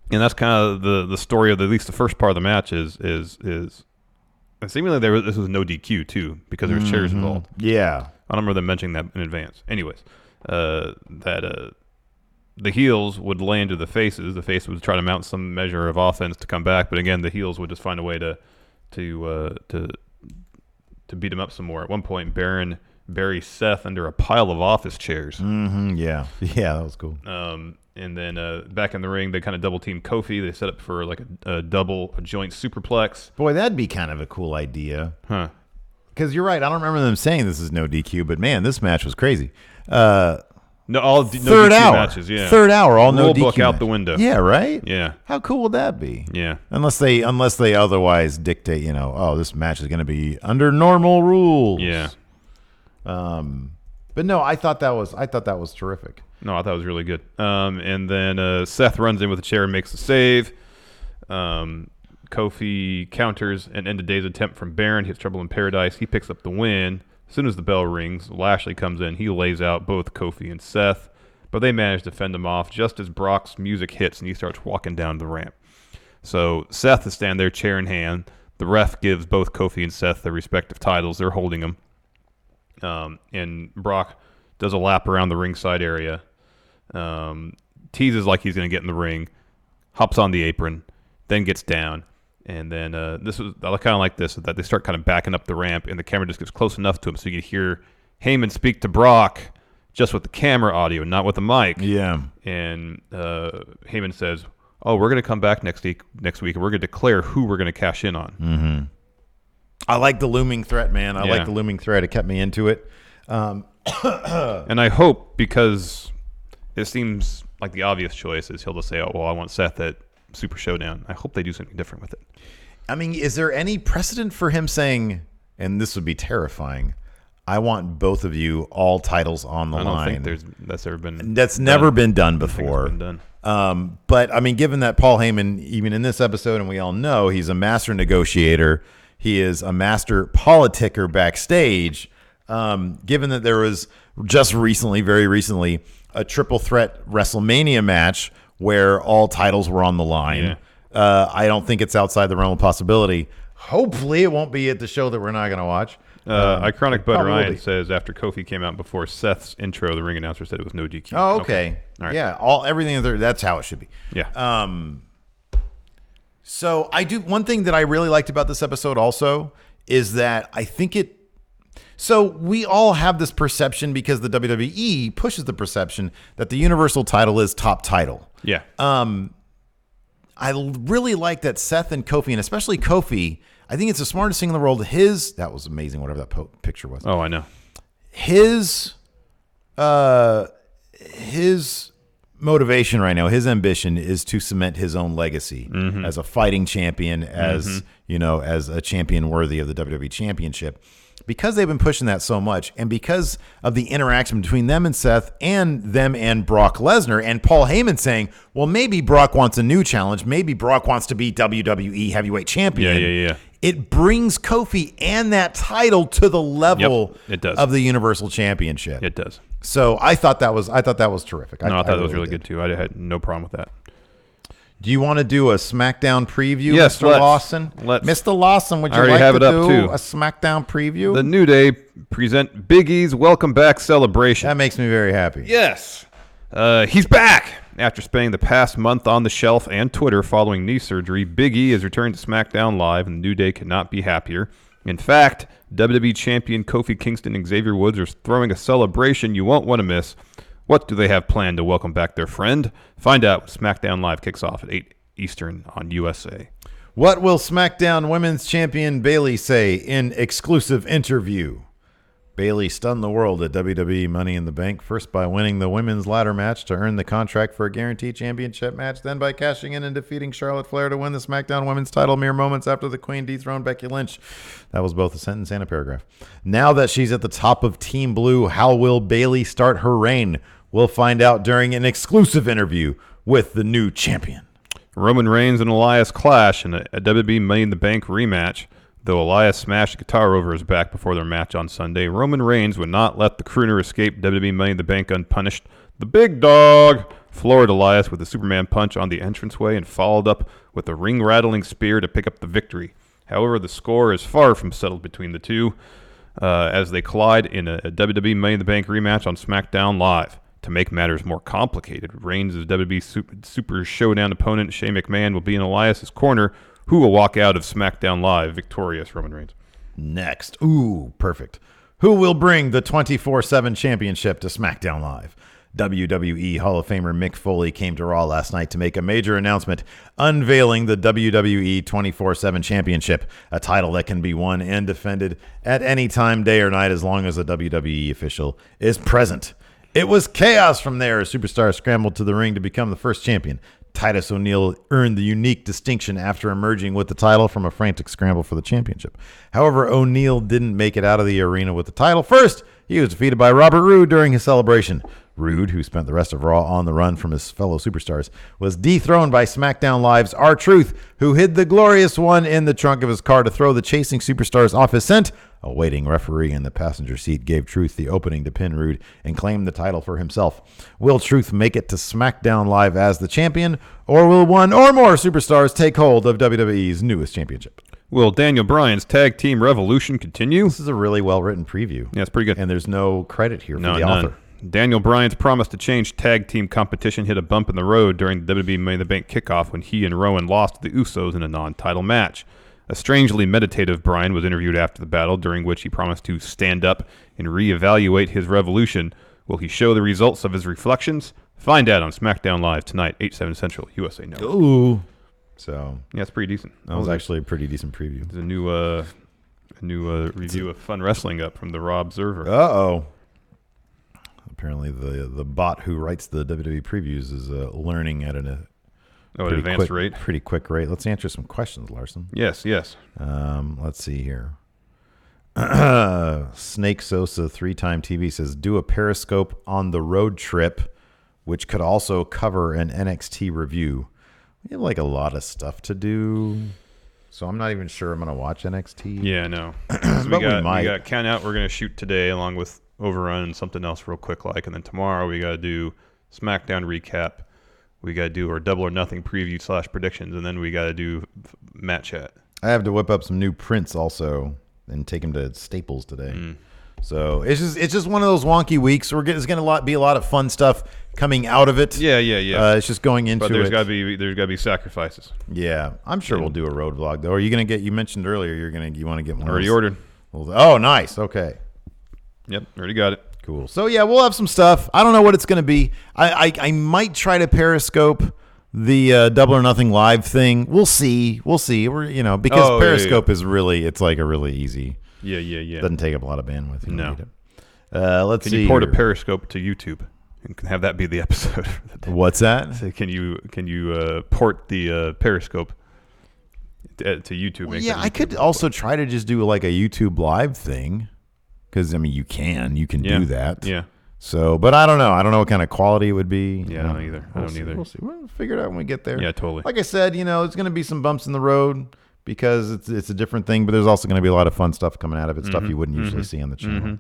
that's kind of the story of at least the first part of the match is and seemingly this was no DQ too because there was chairs involved. Yeah, I don't remember them mentioning that in advance. Anyways, the heels would lay into the faces. The face would try to mount some measure of offense to come back, but again, the heels would just find a way to beat him up some more. At one point, Baron buries Seth under a pile of office chairs. Yeah, that was cool. And then back in the ring, they kind of double team Kofi. They set up for like a joint superplex. Boy, that'd be kind of a cool idea. Huh. Because you're right. I don't remember them saying this is no DQ, but man, this match was crazy. No Third DQ hour matches, yeah. Third hour, all no Rule DQ book out match. the window. Yeah, right? Yeah. How cool would that be? Yeah. Unless they otherwise dictate, this match is going to be under normal rules. Yeah. But no, I thought that was terrific. No, I thought it was really good. And then Seth runs in with a chair and makes the save. Kofi counters and end of day's attempt from Baron. Hits Trouble in Paradise. He picks up the win. As soon as the bell rings, Lashley comes in. He lays out both Kofi and Seth, but they manage to fend him off just as Brock's music hits and he starts walking down the ramp. So Seth is standing there, chair in hand. The ref gives both Kofi and Seth their respective titles. They're holding them. And Brock does a lap around the ringside area, teases like he's going to get in the ring, hops on the apron, then gets down. And then I kind of like this, that they start kind of backing up the ramp, and the camera just gets close enough to him so you can hear Heyman speak to Brock just with the camera audio, not with the mic. Yeah. And Heyman says, "Oh, we're going to come back next week, and we're going to declare who we're going to cash in on." Mm-hmm. I like the looming threat, man. I Yeah. like the looming threat. It kept me into it. And I hope, because it seems like the obvious choice is he'll just say, "Oh, well, I want Seth at Super Showdown." I hope they do something different with it. I mean, is there any precedent for him saying, and this would be terrifying, I want both of you, all titles on the line? I don't think that's ever been That's done. never been done I don't think before. it's been done. But, I mean, given that Paul Heyman, even in this episode, and we all know he's a master negotiator, he is a master politicker backstage, given that there was just recently, very recently, a triple threat WrestleMania match where all titles were on the line. Yeah. I don't think it's outside the realm of possibility. Hopefully it won't be at the show that we're not going to watch. Iconic Bud probably will Ryan be. says after Kofi came out before Seth's intro, the ring announcer said it was no DQ. Oh, okay. All right. Yeah, everything that's how it should be. Yeah. So one thing that I really liked about this episode also is that I think so we all have this perception, because the WWE pushes the perception that the Universal title is top title. Yeah. I really like that Seth and Kofi, and especially Kofi, I think it's the smartest thing in the world. That was amazing, whatever that picture was. Oh, I know. His motivation right now, his ambition is to cement his own legacy as a fighting champion, as a champion worthy of the WWE Championship. Because they've been pushing that so much, and because of the interaction between them and Seth and them and Brock Lesnar, and Paul Heyman saying, well, maybe Brock wants a new challenge. Maybe Brock wants to be WWE Heavyweight Champion. Yeah. It brings Kofi and that title to the level it does. of the Universal Championship. It does. So I thought that was terrific. I thought that was really really good too. I had no problem with that. Do you want to do a SmackDown preview, Yes, Mr. Lawson? let's. Mr. Lawson, would I you already like have to it up, do too. a SmackDown preview? The New Day present Big E's Welcome Back celebration. That makes me very happy. Yes. He's back. After spending the past month on the shelf and Twitter following knee surgery, Big E has returned to SmackDown Live, and the New Day could not be happier. In fact, WWE Champion Kofi Kingston and Xavier Woods are throwing a celebration you won't want to miss. What do they have planned to welcome back their friend? Find out when SmackDown Live kicks off at 8 Eastern on USA. What will SmackDown Women's Champion Bayley say in exclusive interview? Bayley stunned the world at WWE Money in the Bank, first by winning the women's ladder match to earn the contract for a guaranteed championship match, then by cashing in and defeating Charlotte Flair to win the SmackDown Women's title mere moments after the Queen dethroned Becky Lynch. That was both a sentence and a paragraph. Now that she's at the top of Team Blue, how will Bayley start her reign? We'll find out during an exclusive interview with the new champion. Roman Reigns and Elias clash in a WWE Money in the Bank rematch. Though Elias smashed the guitar over his back before their match on Sunday, Roman Reigns would not let the crooner escape WWE Money in the Bank unpunished. The big dog floored Elias with a Superman punch on the entranceway and followed up with a ring-rattling spear to pick up the victory. However, the score is far from settled between the two as they collide in a WWE Money in the Bank rematch on SmackDown Live. To make matters more complicated, Reigns' WWE Super Showdown opponent Shane McMahon will be in Elias' corner, who will walk out of SmackDown Live victorious. Roman Reigns. Next. Ooh, perfect. Who will bring the 24/7 championship to SmackDown Live? WWE Hall of Famer Mick Foley came to Raw last night to make a major announcement, unveiling the WWE 24/7 Championship, a title that can be won and defended at any time, day or night, as long as a WWE official is present. It was chaos from there as Superstar scrambled to the ring to become the first champion. Titus O'Neil earned the unique distinction after emerging with the title from a frantic scramble for the championship. However, O'Neil didn't make it out of the arena with the title. First, he was defeated by Robert Roode during his celebration. Roode, who spent the rest of Raw on the run from his fellow superstars, was dethroned by SmackDown Live's R-Truth, who hid the Glorious One in the trunk of his car to throw the chasing superstars off his scent. A waiting referee in the passenger seat gave Truth the opening to pin Roode and claim the title for himself. Will Truth make it to SmackDown Live as the champion, or will one or more superstars take hold of WWE's newest championship? Will Daniel Bryan's tag team revolution continue? This is a really well-written preview. Yeah, it's pretty good. And there's no credit here for the author. Daniel Bryan's promise to change tag team competition hit a bump in the road during the WWE Money in the Bank kickoff when he and Rowan lost to the Usos in a non-title match. A strangely meditative Bryan was interviewed after the battle, during which he promised to stand up and reevaluate his revolution. Will he show the results of his reflections? Find out on SmackDown Live tonight, 8/7 Central, USA Network. Ooh. So yeah, it's pretty decent. That was actually a pretty decent preview. There's a new review of Fun Wrestling up from the Raw Observer. Uh-oh. Apparently the bot who writes the WWE previews is learning at an advanced rate. Pretty quick rate. Let's answer some questions, Larson. Yes. Let's see here. Snake Sosa, 3-time TV, says, do a Periscope on the road trip, which could also cover an NXT review. We have like a lot of stuff to do, so I'm not even sure I'm going to watch NXT. Yeah, no. We got Count Out we're going to shoot today along with Overrun and something else real quick like, and then tomorrow we got to do SmackDown recap. We got to do our Double or Nothing preview / predictions, and then we got to do Matt Chat. I have to whip up some new prints also and take them to Staples today. So it's just one of those wonky weeks. It's going to be a lot of fun stuff coming out of it. Yeah. It's just going into it. But there's got to be sacrifices. Yeah, I'm sure we'll do a road vlog though. Are you going to get? You mentioned earlier you want to get one. Already ordered. Oh, nice. Okay. Yep, already got it. Cool. So yeah, we'll have some stuff. I don't know what it's going to be. I might try to Periscope the Double or Nothing live thing. We'll see. We're because Periscope is really, it's like a really easy. Yeah. Doesn't take up a lot of bandwidth. No. Let's see. Can you port a Periscope to YouTube and have that be the episode? What's that? So can you port the Periscope to YouTube? Well, yeah, I could also try to just do like a YouTube live thing, because I mean you can do that. Yeah. So, but I don't know. I don't know what kind of quality it would be. Yeah, I don't either. We'll see. We'll figure it out when we get there. Yeah, totally. Like I said, there's going to be some bumps in the road because it's a different thing, but there's also going to be a lot of fun stuff coming out of it, stuff you wouldn't usually see on the channel.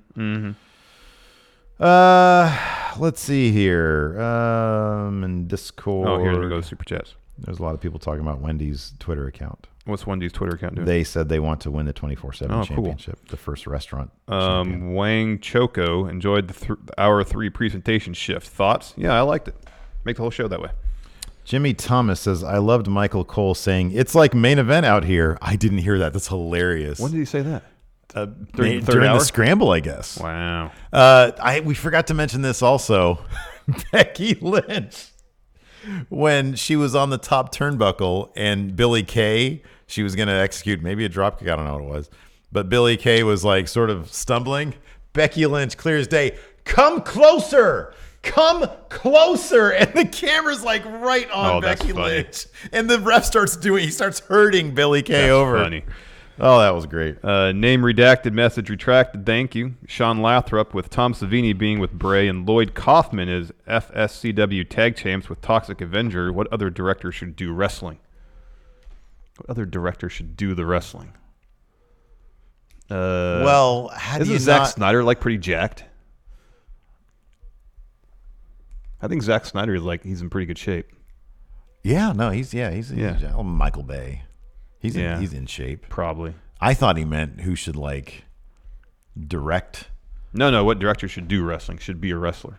Let's see here. In Discord. Oh, here we go. Super chats. There's a lot of people talking about Wendy's Twitter account. What's Wendy's Twitter account doing? They said they want to win the 24/7 championship, the first restaurant. Wang Choco enjoyed the hour 3 presentation shift. Thoughts? Yeah, I liked it. Make the whole show that way. Jimmy Thomas says, I loved Michael Cole saying, it's like main event out here. I didn't hear that. That's hilarious. When did he say that? During the scramble, I guess. Wow. We forgot to mention this also. Becky Lynch, when she was on the top turnbuckle and Billie Kay, she was going to execute maybe a dropkick. I don't know what it was. But Billie Kay was like sort of stumbling. Becky Lynch, clear as day, come closer. Come closer. And the camera's like right on Becky Lynch. And the ref he starts hurting Billie Kay over. That's funny. Oh, that was great. Name redacted, message retracted. Thank you. Sean Lathrop with Tom Savini being with Bray and Lloyd Kaufman as FSCW tag champs with Toxic Avenger. What other director should do wrestling? What other director should do the wrestling? Well, how do you Isn't Zack Snyder like pretty jacked? I think Zack Snyder is he's in pretty good shape. Yeah, no, he's Michael Bay. He's in shape. Probably. I thought he meant who should direct. No, what director should do wrestling? Should be a wrestler.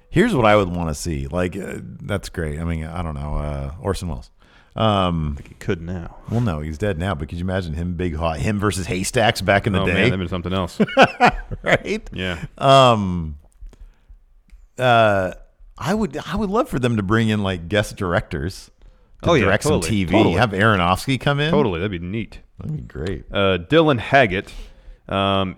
Here's what I would want to see. That's great. I mean, I don't know, Orson Welles. I think he could now. Well, no, he's dead now. But could you imagine him him versus Haystacks back in the day? Man, that'd been something else. Right? Yeah. I would love for them to bring in like guest directors to Oh, yeah, direct some totally, TV. totally. Have Aronofsky come in. Totally, that'd be neat. That'd be great. Dylan Haggett,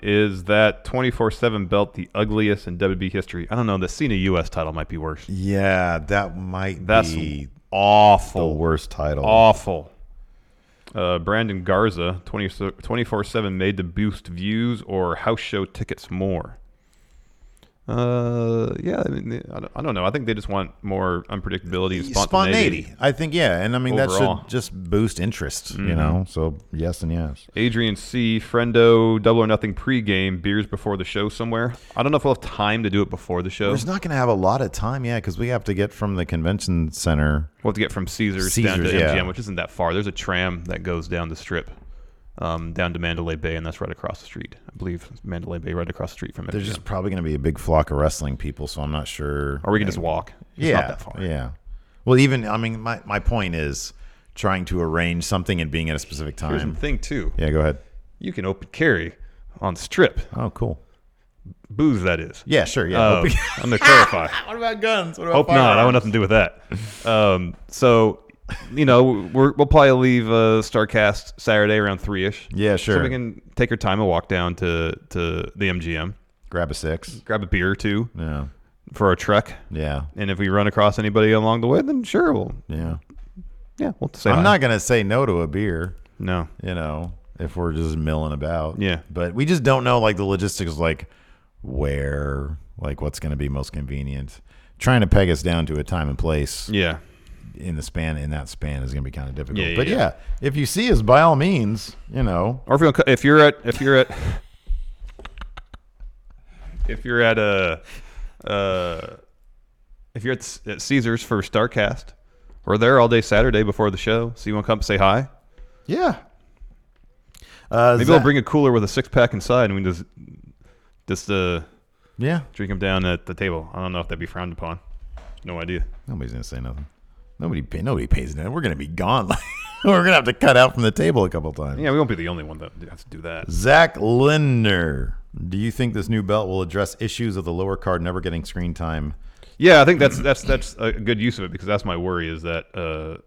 is that 24/7 belt the ugliest in WWE history? I don't know. The Cena U.S. title might be worse. Yeah, that might That's be awful. the worst title. Awful. Brandon Garza, 24/7 made to boost views or house show tickets more. Yeah, I mean, I don't know. I think they just want more unpredictability and spontaneity. I think, yeah. And I mean, Overall. that should just boost interest, you know? So, yes and yes. Adrian C. Friendo, Double or Nothing pregame, beers before the show somewhere. I don't know if we'll have time to do it before the show. We're not going to have a lot of time, because we have to get from the convention center. We'll have to get from Caesars down to Caesars, MGM, yeah. which isn't that far. There's a tram that goes down the strip, down to Mandalay Bay, and that's right across the street. I believe Mandalay Bay right across the street from MGM. There's just probably going to be a big flock of wrestling people, so I'm not sure. Or we can just walk. It's not that far. Yeah. Well, even, I mean, my point is trying to arrange something and being at a specific Here's the time. thing, too. Yeah, go ahead. You can open carry on the strip. Oh, cool. Booze, that is. Yeah, sure. Yeah. I'm going to clarify. What about guns? What about Hope not. I want nothing to do with that. So, we'll probably leave StarCast Saturday around 3-ish. Yeah, sure. So we can take our time and walk down to the MGM. Grab a 6. Grab a beer, too, Yeah. for our trek. Yeah. And if we run across anybody along the way, then sure, we'll say I'm hi. not going to say no to a beer, No. if we're just milling about. Yeah. But we just don't know, like, the logistics, like, where, like, what's going to be most convenient. Trying to peg us down to a time and place Yeah. in that span is going to be kind of difficult. Yeah, but yeah. if you see us, by all means, Or if you're at if you're at Caesars for StarCast, we're there all day Saturday before the show. So you want to come say hi? yeah. Maybe we'll bring a cooler with a 6-pack inside, and we just yeah. drink them down at the table. I don't know if that'd be frowned upon. No idea. Nobody's going to say nothing. Nobody pays attention. We're going to be gone. We're going to have to cut out from the table a couple times. Yeah, we won't be the only one that has to do that. Zach Lindner, do you think this new belt will address issues of the lower card never getting screen time? Yeah, I think that's a good use of it, because that's my worry, is that a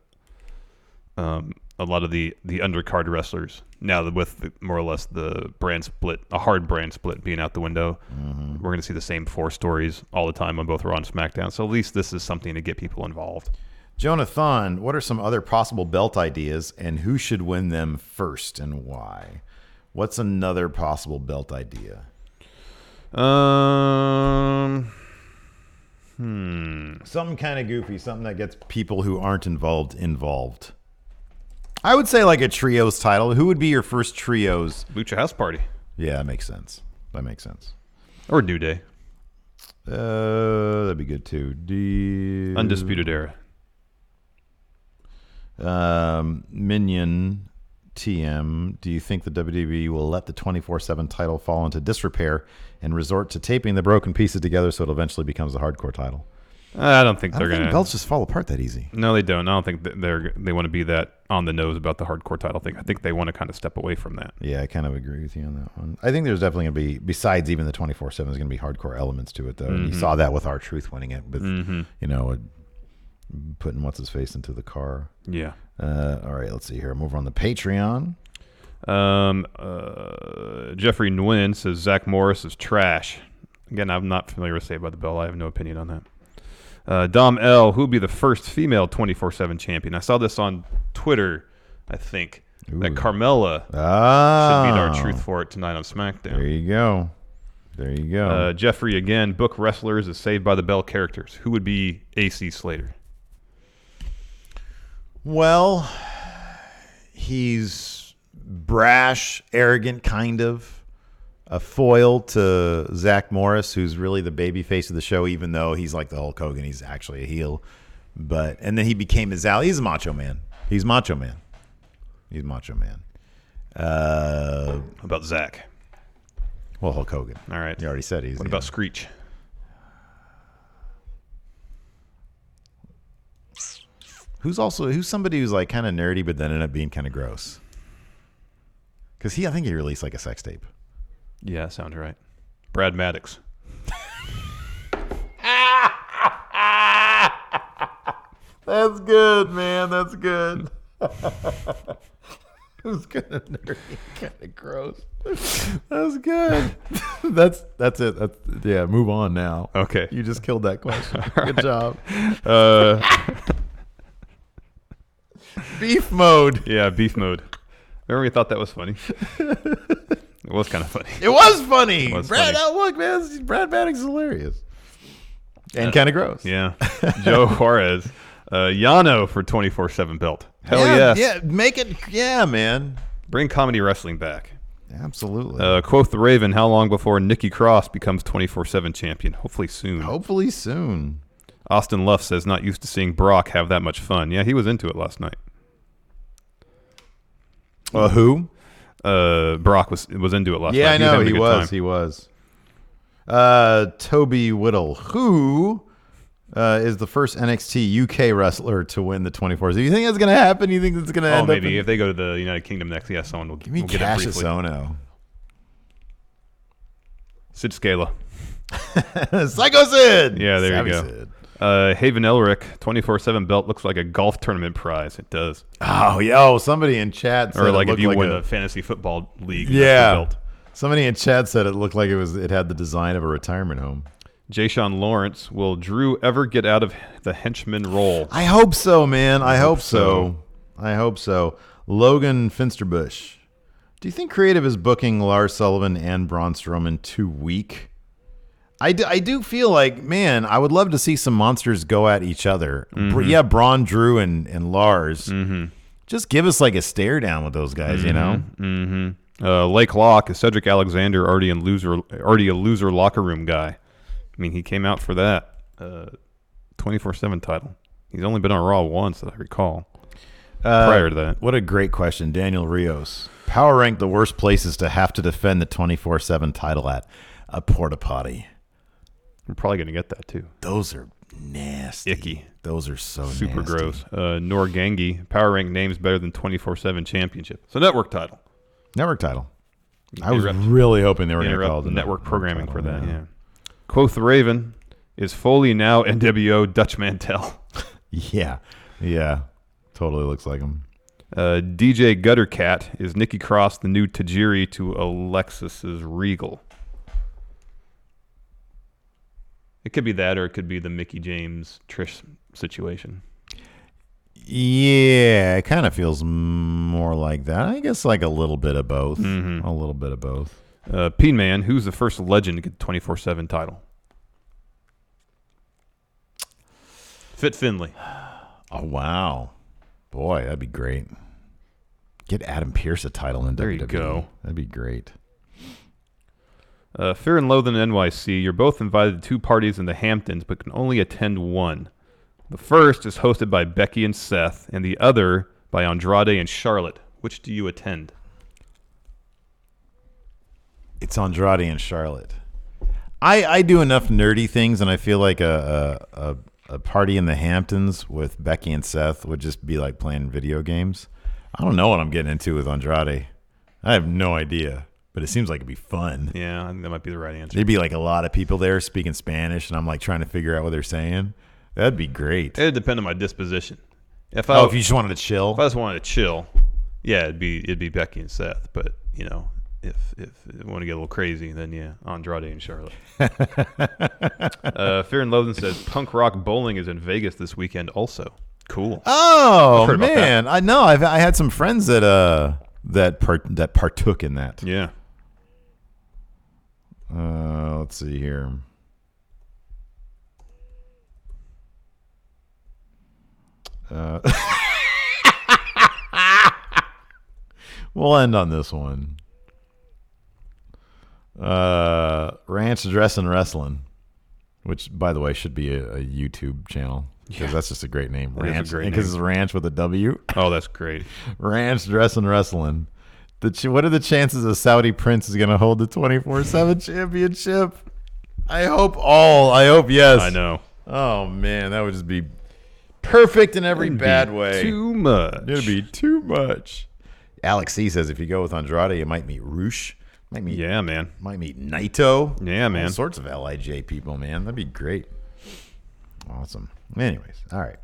lot of the undercard wrestlers now with more or less the brand split, a hard brand split being out the window, we're going to see the same 4 stories all the time on both Raw and SmackDown. So at least this is something to get people involved. Jonathan, what are some other possible belt ideas, and who should win them first and why? What's another possible belt idea? Something kind of goofy, something that gets people who aren't involved. I would say like a trios title. Who would be your first trios? Lucha House Party. Yeah, that makes sense. Or New Day. That'd be good too. Undisputed Era. Minion TM, do you think the WWE will let the 24/7 title fall into disrepair and resort to taping the broken pieces together so it eventually becomes a hardcore title? I don't think I they're don't going think to. belts just fall apart that easy. No, they don't. I don't think that they want to be that on the nose about the hardcore title thing. I think they want to kind of step away from that. Yeah, I kind of agree with you on that one. I think there's definitely going to be, besides even the 24/7, there's going to be hardcore elements to it, though. And you saw that with R-Truth winning it, with, putting what's-his-face into the car. Yeah. All right, let's see here. I'm over on the Patreon. Jeffrey Nguyen says Zach Morris is trash. Again, I'm not familiar with Saved by the Bell. I have no opinion on that. Dom L, who would be the first female 24/7 champion? I saw this on Twitter, I think, that Carmella should beat R-Truth for it tonight on SmackDown. There you go. Jeffrey, again, book wrestlers as Saved by the Bell characters. Who would be AC Slater? Well, he's brash, arrogant, kind of. A foil to Zach Morris, who's really the baby face of the show, even though he's like the Hulk Hogan. He's actually a heel. And then he became his ally. He's a macho man. How about Zach? Well, Hulk Hogan. All right. You already said he's. What about Screech? Who's somebody who's like kind of nerdy, but then ended up being kind of gross. Because I think he released like a sex tape. Yeah, sounds right. Brad Maddox. That's good, man. That's good. It was kind of nerdy, kind of gross. That's good. That's it. Yeah, move on now. Okay. You just killed that question. Good job. Beef mode. Yeah, beef mode. Remember we thought that was funny? It was kind of funny. It was funny. It was Brad, funny. oh, look, man. Brad Maddox is hilarious. And kind of gross. Yeah. Joe Juarez. Yano for 24/7 belt. Hell yes. Yeah, make it. Yeah, man. Bring comedy wrestling back. Absolutely. Quoth the Raven, how long before Nikki Cross becomes 24/7 champion? Hopefully soon. Hopefully soon. Austin Luff says not used to seeing Brock have that much fun. Yeah, he was into it last night. Who? Brock was into it last night. Yeah, I know. He was. He was. Toby Whittle, who is the first NXT UK wrestler to win the 24. Do you think that's going to happen? You think it's going to end maybe. up if they go to the United Kingdom next, yeah, someone will Give me will get it Cassius briefly. Ohno. Sid Scala. Psycho Sid! Yeah, there Savvy you go. Sid. Haven Elric, 24/7 belt looks like a golf tournament prize. It does. Oh, yo, somebody in chat said Or like it if you looked win like a fantasy football league. that's Yeah. the belt. Somebody in chat said it looked like it had the design of a retirement home. Jayshawn Lawrence, will Drew ever get out of the henchman role? I hope so, man. I hope so. I hope so. Logan Finsterbush. Do you think creative is booking Lars Sullivan and Braun Strowman too weak? I do feel like, man, I would love to see some monsters go at each other. Yeah, Braun, Drew, and Lars. Just give us like a stare down with those guys, you know? Lake Locke, is Cedric Alexander already a loser locker room guy? I mean, he came out for that 24/7 title. He's only been on Raw once that I recall. Prior to that. What a great question. Daniel Rios. Power rank the worst places to have to defend the 24/7 title at. A porta potty. We're probably going to get that too. Those are nasty. Icky. Those are so Super nasty. gross. Norgangi, power rank names better than 24/7 championship. So network title. Network title. I was really hoping they were going to call it the network programming title, for that, yeah. Quoth the Raven, is Foley now NWO Dutch Mantel? Yeah. Totally looks like him. DJ Guttercat, is Nikki Cross the new Tajiri to Alexis's Regal? It could be that, or it could be the Mickie James Trish situation. Yeah, it kind of feels more like that. I guess like a little bit of both. A little bit of both. Peen Man, who's the first legend to get the 24/7 title? Fit Finlay. Oh, wow. Boy, that'd be great. Get Adam Pearce a title in WWE. There you go. That'd be great. Fear and Loathing NYC, you're both invited to two parties in the Hamptons, but can only attend one. The first is hosted by Becky and Seth, and the other by Andrade and Charlotte. Which do you attend? It's Andrade and Charlotte. I do enough nerdy things, and I feel like a party in the Hamptons with Becky and Seth would just be like playing video games. I don't know what I'm getting into with Andrade. I have no idea, but it seems like it'd be fun. Yeah, I think that might be the right answer. There'd be like a lot of people there speaking Spanish, and I'm like trying to figure out what they're saying. That'd be great. It'd depend on my disposition. If you just wanted to chill? If I just wanted to chill, yeah, it'd be Becky and Seth. But, you know, if I want to get a little crazy, then yeah, Andrade and Charlotte. Fear and Loathing says punk rock bowling is in Vegas this weekend also. Cool. Oh, man. I know. I had some friends that partook in that. Yeah. Let's see here. We'll end on this one. Ranch Dressing Wrestling, which, by the way, should be a YouTube channel because that's just a great name. Ranch, because it's Ranch with a W. Oh, that's great. Ranch Dressing Wrestling. What are the chances a Saudi prince is going to hold the 24/7 championship? I hope yes. I know. Oh, man, that would just be perfect in every bad way. Too much. It'd be too much. Alex C says if you go with Andrade, you might meet Roosh. Might meet Naito. Yeah, man. All sorts of LIJ people, man. That'd be great. Awesome. Anyways, all right.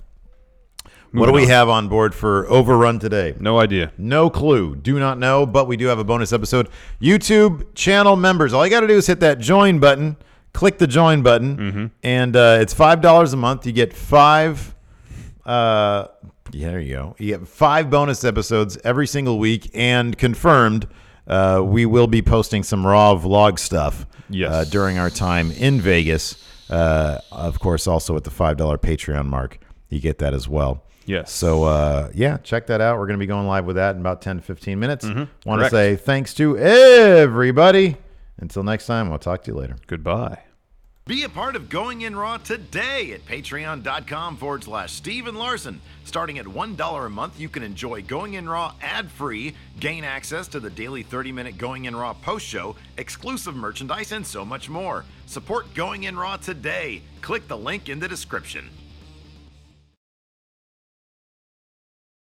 What do Moving we on. have on board for Overrun today? No idea. No clue. Do not know, but we do have a bonus episode. YouTube channel members, all you got to do is hit that join button, click the join button, and it's $5 a month. You get five. There you go. You get 5 bonus episodes every single week, and confirmed, we will be posting some raw vlog stuff Yes. during our time in Vegas. Of course, also at the $5 Patreon mark, you get that as well. Yes. So, check that out. We're going to be going live with that in about 10 to 15 minutes. Want to Correct. say thanks to everybody. Until next time, we'll talk to you later. Goodbye. Be a part of Going In Raw today at patreon.com/Steven Larson. Starting at $1 a month, you can enjoy Going In Raw ad-free, gain access to the daily 30-minute Going In Raw post-show, exclusive merchandise, and so much more. Support Going In Raw today. Click the link in the description.